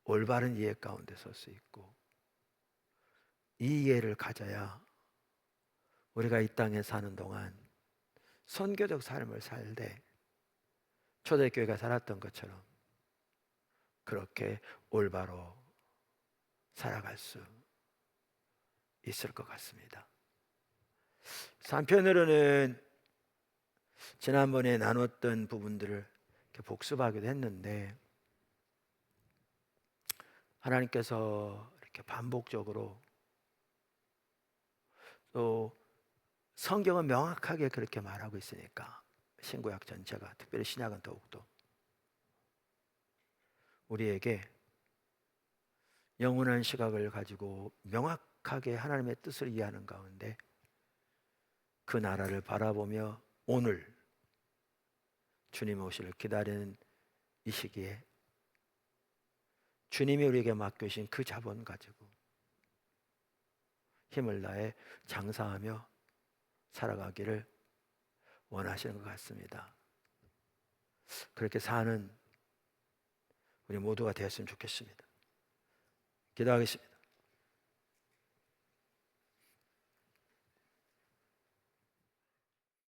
올바른 이해 가운데 설 수 있고, 이 이해를 가져야 우리가 이 땅에 사는 동안 선교적 삶을 살되 초대교회가 살았던 것처럼 그렇게 올바로 살아갈 수 있을 것 같습니다. 한편으로는 지난번에 나눴던 부분들을 이렇게 복습하기도 했는데, 하나님께서 이렇게 반복적으로, 또 성경은 명확하게 그렇게 말하고 있으니까 신구약 전체가, 특별히 신약은 더욱더 우리에게 영원한 시각을 가지고 명확하게 하나님의 뜻을 이해하는 가운데 그 나라를 바라보며 오늘 주님 오시를 기다리는 이 시기에 주님이 우리에게 맡겨주신 그 자본 가지고 힘을 다해 장사하며 살아가기를 원하시는 것 같습니다. 그렇게 사는 우리 모두가 되었으면 좋겠습니다. 기도하겠습니다.